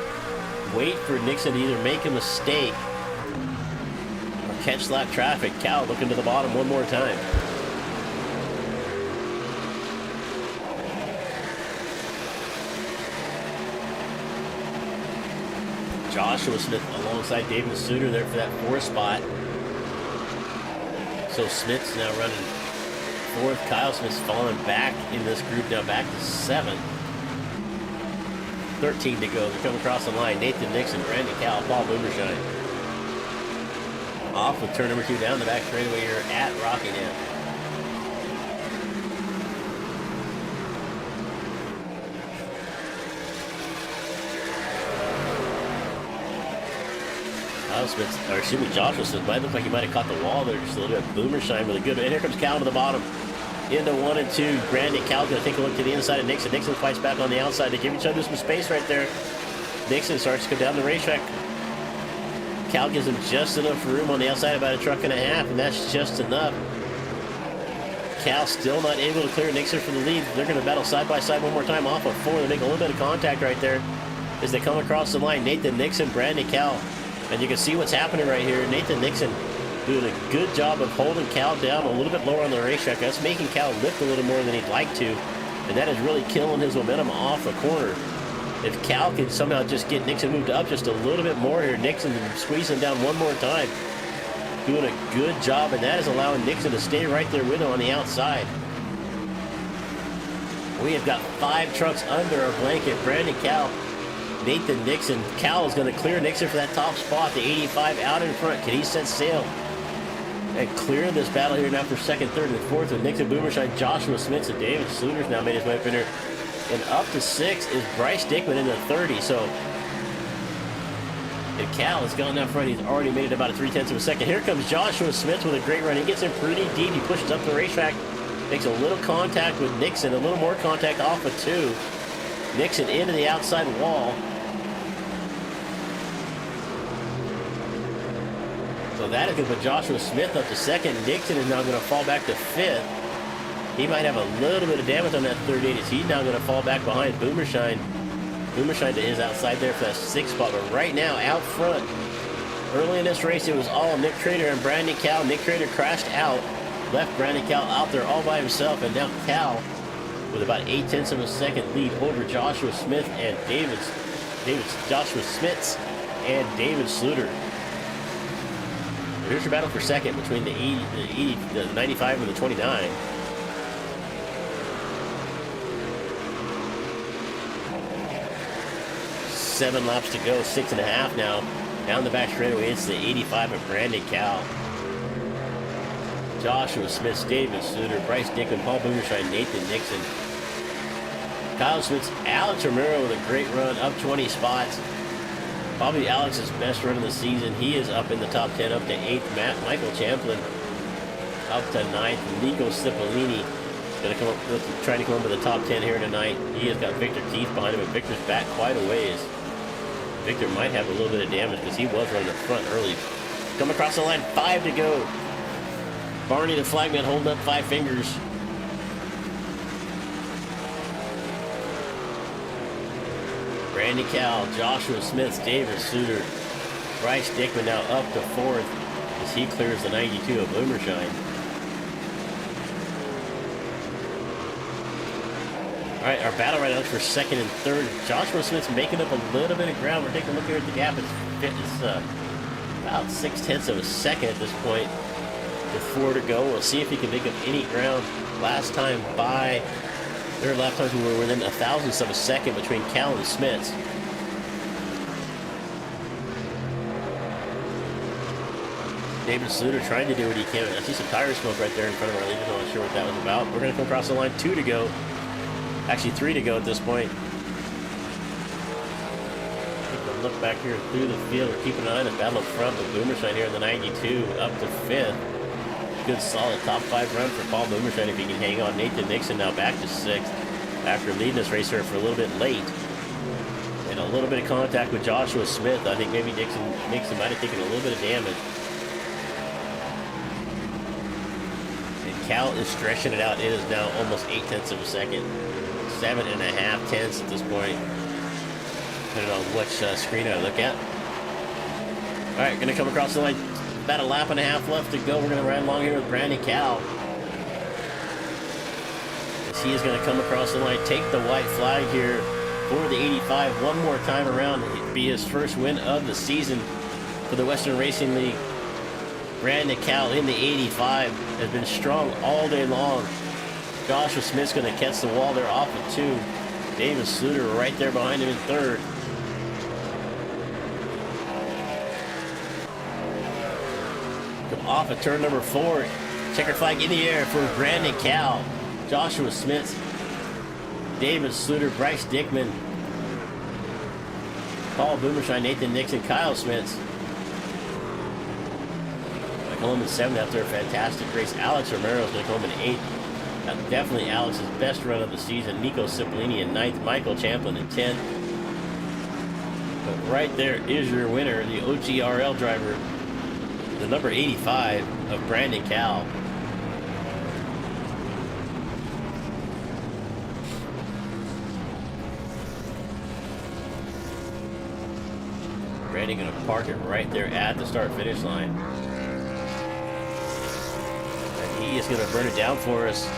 wait for Nixon to either make a mistake or catch lap traffic. Cal looking to the bottom one more time. Joshua Smith alongside David Suter there for that fourth spot. So Smith's now running fourth. Kyle Smith's falling back in this group now, back to seventh. 13 to go. They come across the line. Nathan Nixon, Brandon Cal, Paul Boomershine. Off with turn number 2 down the back straightaway here at Rockingham. Kyle Smith, or excuse me, Joshua Smith might look like he might have caught the wall there just a little bit. Boomershine with a good, and here comes Cal to the bottom. Into 1 and 2. Brandon Cal going to take a look to the inside of Nixon. Nixon fights back on the outside. They give each other some space right there. Nixon starts to go down the racetrack. Cal gives him just enough room on the outside, about a truck and a half, and that's just enough. Cal still not able to clear Nixon for the lead. They're going to battle side by side one more time off of 4. They make a little bit of contact right there as they come across the line. Nathan Nixon, Brandon Cal. And you can see what's happening right here. Nathan Nixon doing a good job of holding Cal down a little bit lower on the racetrack. That's making Cal lift a little more than he'd like to, and that is really killing his momentum off the corner. If Cal can somehow just get Nixon moved up just a little bit more here, Nixon squeezing him down one more time. Doing a good job, and that is allowing Nixon to stay right there with him on the outside. We have got 5 trucks under our blanket. Brandon Cal, Nathan Nixon. Cal is going to clear Nixon for that top spot. The 85 out in front. Can he set sail and clear this battle here now for second, third, and fourth with Nixon, Boomershine, Joshua Smith, and David Sluter's now made his way up in here. And up to 6 is Bryce Dickman in the 30. So, and Cal has gone down front. He's already made it about a 3/10 of a second. Here comes Joshua Smith with a great run. He gets in pretty deep. He pushes up the racetrack, makes a little contact with Nixon, a little more contact off of 2. Nixon into the outside wall. So that is going to put Joshua Smith up to second. Nixon is now going to fall back to 5th. He might have a little bit of damage on that 38 as he's now going to fall back behind Boomershine. Boomershine to his outside there for that 6th spot. But right now, out front, early in this race, it was all Nick Trader and Brandon Cal. Nick Trader crashed out, left Brandon Cal out there all by himself. And now Cal with about 8/10 of a second lead over Joshua Smith and Joshua Smits and David Sluter. Here's your battle for second between the 95 and the 29. Seven laps to go, 6.5 now. Down the back straightaway, it's the 85 of Brandon Cal. Joshua Smith, David Sluter, Bryce Dickman, Paul Boomershine, Nathan Nixon. Kyle Smith, Alex Romero with a great run, up 20 spots. Probably Alex's best run of the season. He is up in the top 10, up to 8th. Michael Champlin up to 9th. Nico Cipollini going to come up, trying to come up with the top 10 here tonight. He has got Victor Keith behind him, and Victor's back quite a ways. Victor might have a little bit of damage because he was running the front early. Come across the line, 5 to go. Barney the flagman holding up 5 fingers. Brandon Cal, Joshua Smith, David Suter, Bryce Dickman now up to 4th as he clears the 92 of Boomershine. All right, our battle right now for 2nd and 3rd. Joshua Smith's making up a little bit of ground. We're taking a look here at the gap. It's about 0.6 of a second at this point with 4 to go. We'll see if he can make up any ground. Last time by their lap times we were within 1,000ths of a second between Cal and Smiths. David Sluter trying to do what he can. I see some tire smoke right there in front of our leaders. I'm not sure what that was about. We're going to come across the line. 2 to go. Actually, 3 to go at this point. Take a look back here through the field. We're keeping an eye on the battle up front with Boomershine here in the 92 up to 5th. Good solid top 5 run for Paul Boomershine if he can hang on. Nathan Nixon now back to 6th after leading this race here for a little bit late. And a little bit of contact with Joshua Smith. I think maybe Nixon might have taken a little bit of damage. And Cal is stretching it out. It is now almost 0.8 of a second. 7.5 tenths at this point. Depending on which screen I look at. All right, going to come across the line. About a lap and a half left to go. We're going to ride along here with Brandon Cal. As he is going to come across the line, take the white flag here for the 85 one more time around. It'd be his first win of the season for the Western Racing League. Brandon Cal in the 85 has been strong all day long. Joshua Smith's going to catch the wall there off of 2. David Sluter right there behind him in 3rd. Come off of turn number 4. Checker flag in the air for Brandon Cal, Joshua Smith, David Sluter, Bryce Dickman, Paul Boomershine, Nathan Nixon, Kyle Smith. Home in 7th after a fantastic race. Alex Romero's going to come in 8th. Definitely Alex's best run of the season. Nico Cipollini in 9th. Michael Champlin in 10th. But right there is your winner, the OGRL driver, the number 85 of Brandon Cal. Brandon going to park it right there at the start-finish line. And he is going to burn it down for us.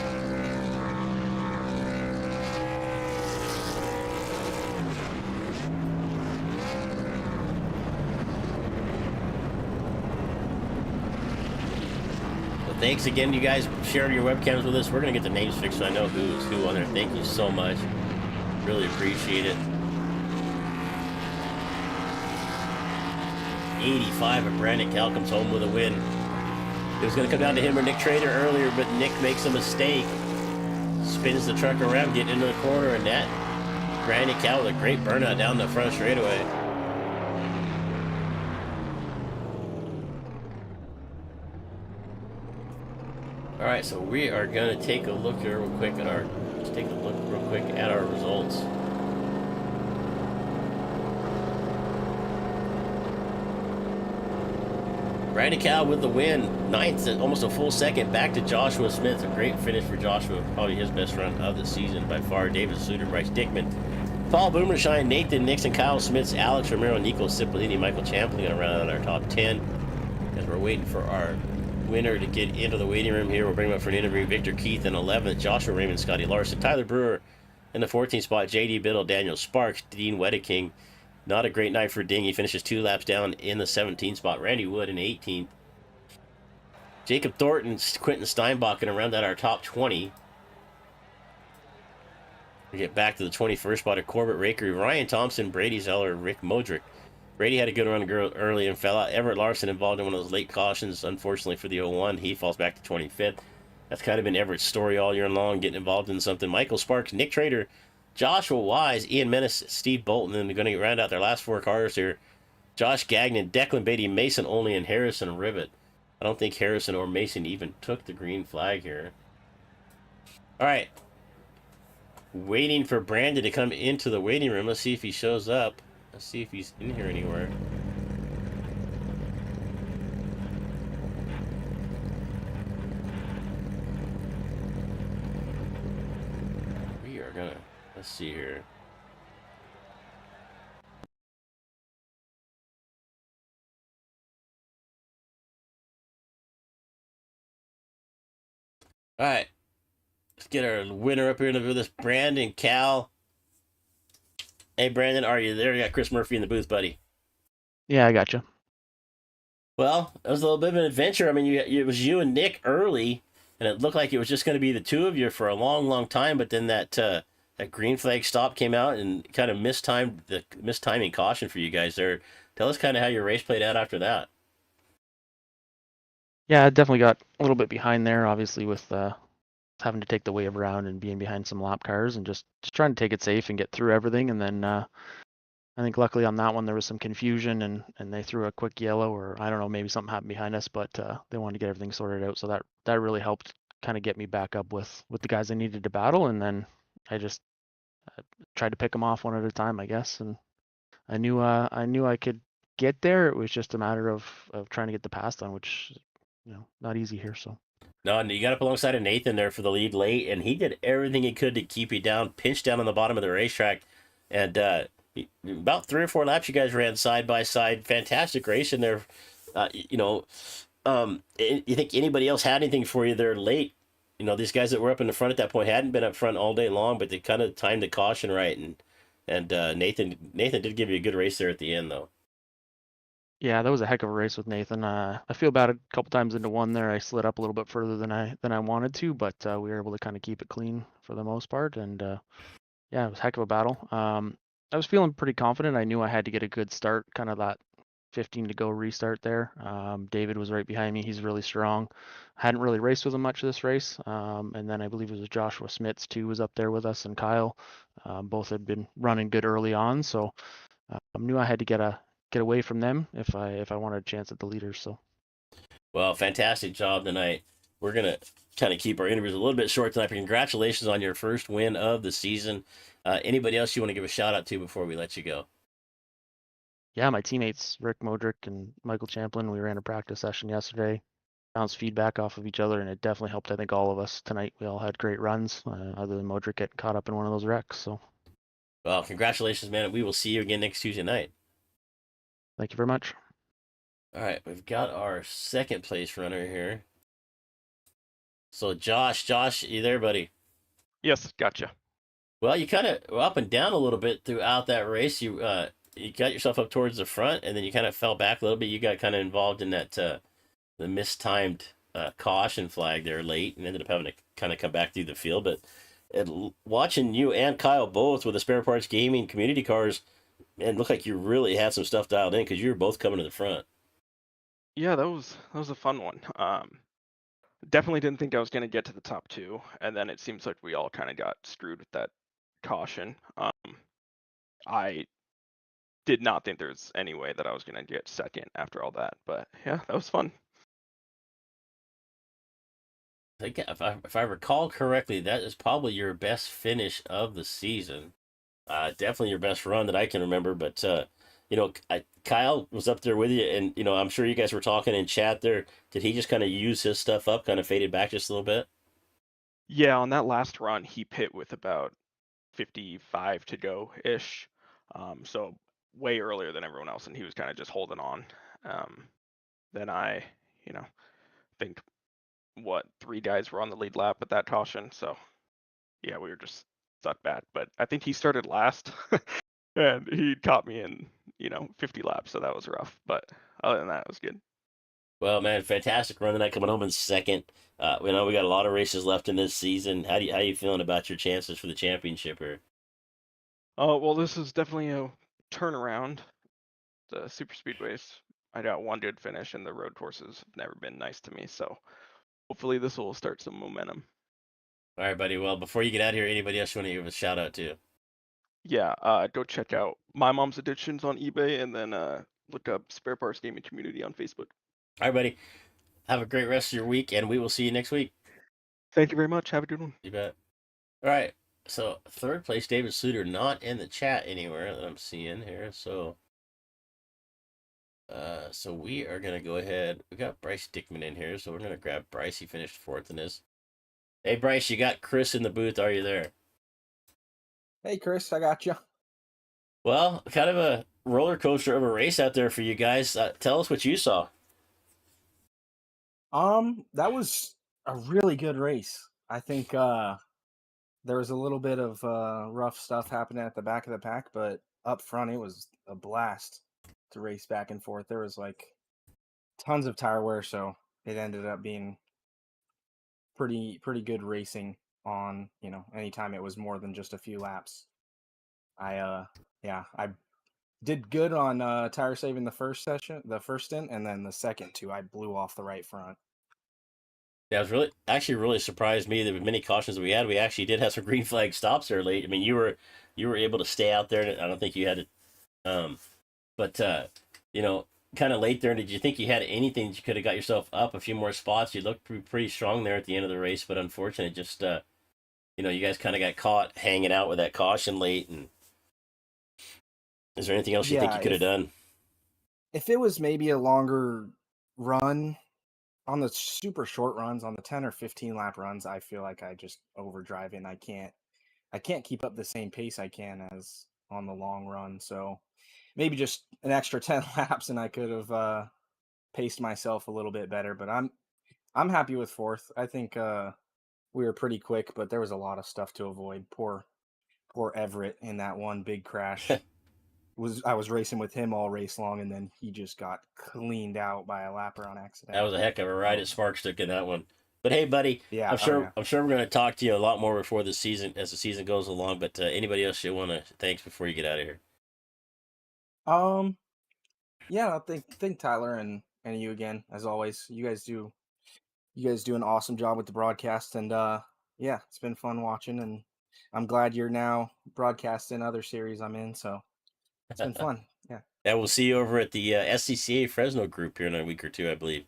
Thanks again, you guys, sharing your webcams with us. We're going to get the names fixed so I know who is who on there. Thank you so much. Really appreciate it. 85 of Brandon Cal comes home with a win. It was going to come down to him or Nick Trader earlier, but Nick makes a mistake. Spins the truck around, getting into the corner, and that Brandon Cal with a great burnout down the front straightaway. All right, so we are going to take a look here real quick at our results. Brandon Cal with the win, 9th, almost a full second back to Joshua Smith. A great finish for Joshua, probably his best run of the season by far. David Sluter, Bryce Dickman, Paul Boomershine, Nathan Nixon, Kyle Smith, Alex Romero, Nico Cipollini, Michael Champlin going to round out our top 10 as we're waiting for our winner to get into the waiting room here. We'll bring him up for an interview. Victor Keith in 11th, Joshua Raymond, Scotty Larson, Tyler Brewer in the 14th spot, JD Biddle, Daniel Sparks, Dean Wedeking. Not a great night for Ding. He finishes 2 laps down in the 17th spot. Randy Wood in 18th. Jacob Thornton, Quentin Steinbach going to round out our top 20. We get back to the 21st spot at Corbett Rakery, Ryan Thompson, Brady Zeller, Rick Modrick. Brady had a good run early and fell out. Everett Larson involved in one of those late cautions, unfortunately for the 01. He falls back to 25th. That's kind of been Everett's story all year long, getting involved in something. Michael Sparks, Nick Trader, Joshua Wise, Ian Menace, Steve Bolton, and they're going to round out their last 4 cars here. Josh Gagnon, Declan Beatty, Mason Only, and Harrison Rivet. I don't think Harrison or Mason even took the green flag here. All right. Waiting for Brandon to come into the waiting room. Let's see if he shows up. Let's see if he's in here anywhere. We are gonna, let's see here. All right, let's get our winner up here in the booth. This Brandon Cal. Hey, Brandon, are you there? You got Chris Murphy in the booth, buddy. Yeah, I got you. Well, it was a little bit of an adventure. I mean, it was you and Nick early, and it looked like it was just going to be the two of you for a long, long time. But then that green flag stop came out and kind of mistiming caution for you guys there. Tell us kind of how your race played out after that. Yeah, I definitely got a little bit behind there, obviously with having to take the wave around and being behind some lap cars and just trying to take it safe and get through everything. And then I think luckily on that one there was some confusion and they threw a quick yellow, or I don't know, maybe something happened behind us, but they wanted to get everything sorted out. So that really helped kind of get me back up with the guys I needed to battle. And then I just tried to pick them off one at a time, I guess. And I knew I could get there. It was just a matter of trying to get the pass done, which not easy here. So No, and you got up alongside of Nathan there for the lead late, and he did everything he could to keep you down, pinched down on the bottom of the racetrack, and about 3 or 4 laps you guys ran side by side. Fantastic race in there. You think anybody else had anything for you there late? You know, these guys that were up in the front at that point hadn't been up front all day long, but they kind of timed the caution right, and Nathan did give you a good race there at the end though. yeah, that was a heck of a race with Nathan. I feel bad a couple times into one there. I slid up a little bit further than I wanted to, but we were able to kind of keep it clean for the most part. And yeah, it was a heck of a battle. I was feeling pretty confident. I knew I had to get a good start, kind of that 15 to go restart there. David was right behind me. He's really strong. I hadn't really raced with him much this race. And then I believe it was Joshua Smits too was up there with us, and Kyle. Both had been running good early on, so I knew I had to get away from them if I wanted a chance at the leaders. So Well, fantastic job tonight. We're gonna kind of keep our interviews a little bit short tonight, but congratulations on your first win of the season. Anybody else you want to give a shout out to before we let you go? yeah, my teammates Rick Modric and Michael Champlin, we ran a practice session yesterday, bounced feedback off of each other, and it definitely helped. I think all of us tonight, we all had great runs, other than Modric getting caught up in one of those wrecks. So Well, congratulations, man. We will see you again next Tuesday night. thank you very much. All right, we've got our second place runner here. So Josh, you there, buddy? Yes, gotcha. Well, you kind of were up and down a little bit throughout that race. You got yourself up towards the front, and then you kind of fell back a little bit. You got kind of involved in that the mistimed caution flag there late, and ended up having to kind of come back through the field. But watching you and Kyle both with the spare parts gaming community cars, man, it looked like you really had some stuff dialed in because you were both coming to the front. Yeah, that was a fun one. Definitely didn't think I was going to get to the top two, and then it seems like we all kind of got screwed with that caution. I did not think there's any way that I was going to get second after all that, but yeah, that was fun. I think if I recall correctly, that is probably your best finish of the season. Definitely your best run that I can remember. But Kyle was up there with you, and I'm sure you guys were talking in chat there. Did he just kind of use his stuff up, kind of faded back just a little bit? Yeah, on that last run, he pit with about 55 to go ish, so way earlier than everyone else, and he was kind of just holding on. Then I, think 3 guys were on the lead lap at that caution, so yeah, we were just stuck back. But I think he started last, and he caught me in 50 laps, so that was rough. But other than that, it was good. Well, man, fantastic run tonight, coming home in second. We know we got a lot of races left in this season. How you feeling about your chances for the championship here? Oh, well, this is definitely a turnaround. The super speedways, I got one good finish, and the road courses have never been nice to me. So hopefully this will start some momentum. All right, buddy. Well, before you get out of here, anybody else you want to give a shout out to? Yeah, go check out My Mom's Addictions on eBay, and then look up Spare Parts Gaming Community on Facebook. All right, buddy. Have a great rest of your week, and we will see you next week. Thank you very much. Have a good one. You bet. All right. So third place, David Suter, not in the chat anywhere that I'm seeing here. So we are gonna go ahead. We got Bryce Dickman in here, so we're gonna grab Bryce. He finished fourth in this. Hey, Bryce, you got Chris in the booth. Are you there? Hey, Chris, I got you. Well, kind of a roller coaster of a race out there for you guys. Tell us what you saw. That was a really good race. I think there was a little bit of rough stuff happening at the back of the pack, but up front it was a blast to race back and forth. There was like tons of tire wear, so it ended up being pretty good racing on, anytime it was more than just a few laps. I did good on tire saving the first stint, and then the second two I blew off the right front. Yeah, it was really surprised me that with many cautions we had, we actually did have some green flag stops there late. I mean, you were able to stay out there, and I don't think you had it. But kind of late there. Did you think you had anything that you could have got yourself up a few more spots? You looked pretty strong there at the end of the race, but unfortunately, just you guys kind of got caught hanging out with that caution late. And is there anything else you think you could have done? If it was maybe a longer run, on the super short runs, on the 10 or 15 lap runs, I feel like I just overdrive and I can't keep up the same pace I can as on the long run. So maybe just an extra 10 laps and I could have paced myself a little bit better, but I'm happy with fourth. I think we were pretty quick, but there was a lot of stuff to avoid. Poor Everett in that one big crash. I was racing with him all race long, and then he just got cleaned out by a lapper on accident. That was a heck of a ride at Sparkstick in that one. But hey, buddy, yeah, I'm sure we're going to talk to you a lot more before the season, as the season goes along. But anybody else you want to thanks before you get out of here? Yeah, I think Tyler and you again, as always. You guys do an awesome job with the broadcast, and yeah, it's been fun watching, and I'm glad you're now broadcasting other series I'm in. So. It's been fun. Yeah. Yeah, we'll see you over at the SCCA Fresno group here in a week or two, I believe.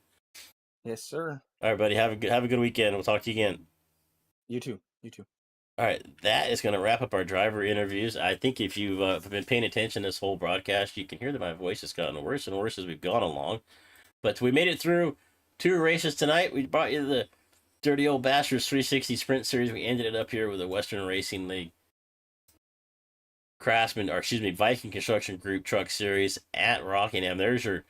Yes, sir. All right, buddy. Have a good weekend. We'll talk to you again. You too. All right, that is going to wrap up our driver interviews. I think if you've been paying attention to this whole broadcast, you can hear that my voice has gotten worse and worse as we've gone along. But we made it through 2 races tonight. We brought you the Dirty Old Bastards 360 Sprint Series. We ended it up here with the Western Racing League Viking Construction Group Truck Series at Rockingham. There's your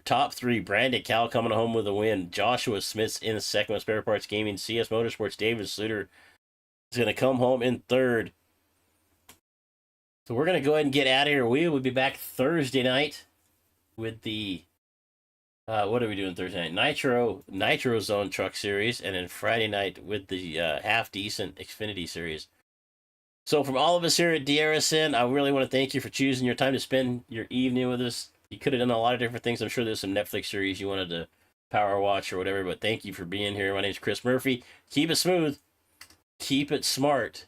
top 3. Brandon Cal coming home with a win. Joshua Smith's in the second with Spare Parts Gaming. CS Motorsports David Sluter is going to come home in third. So we're going to go ahead and get out of here. We will be back Thursday night with the what are we doing Thursday night? Nitro Zone Truck Series, and then Friday night with the Half Decent Xfinity Series. So from all of us here at DRSN, I really want to thank you for choosing your time to spend your evening with us. You could have done a lot of different things. I'm sure there's some Netflix series you wanted to power watch or whatever, but thank you for being here. My name's Chris Murphy. Keep it smooth. Keep it smart.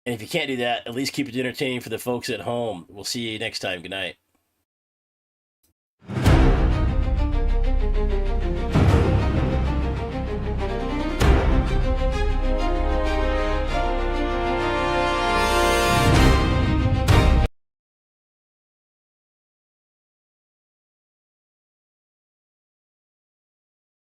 And if you can't do that, at least keep it entertaining for the folks at home. We'll see you next time. Good night.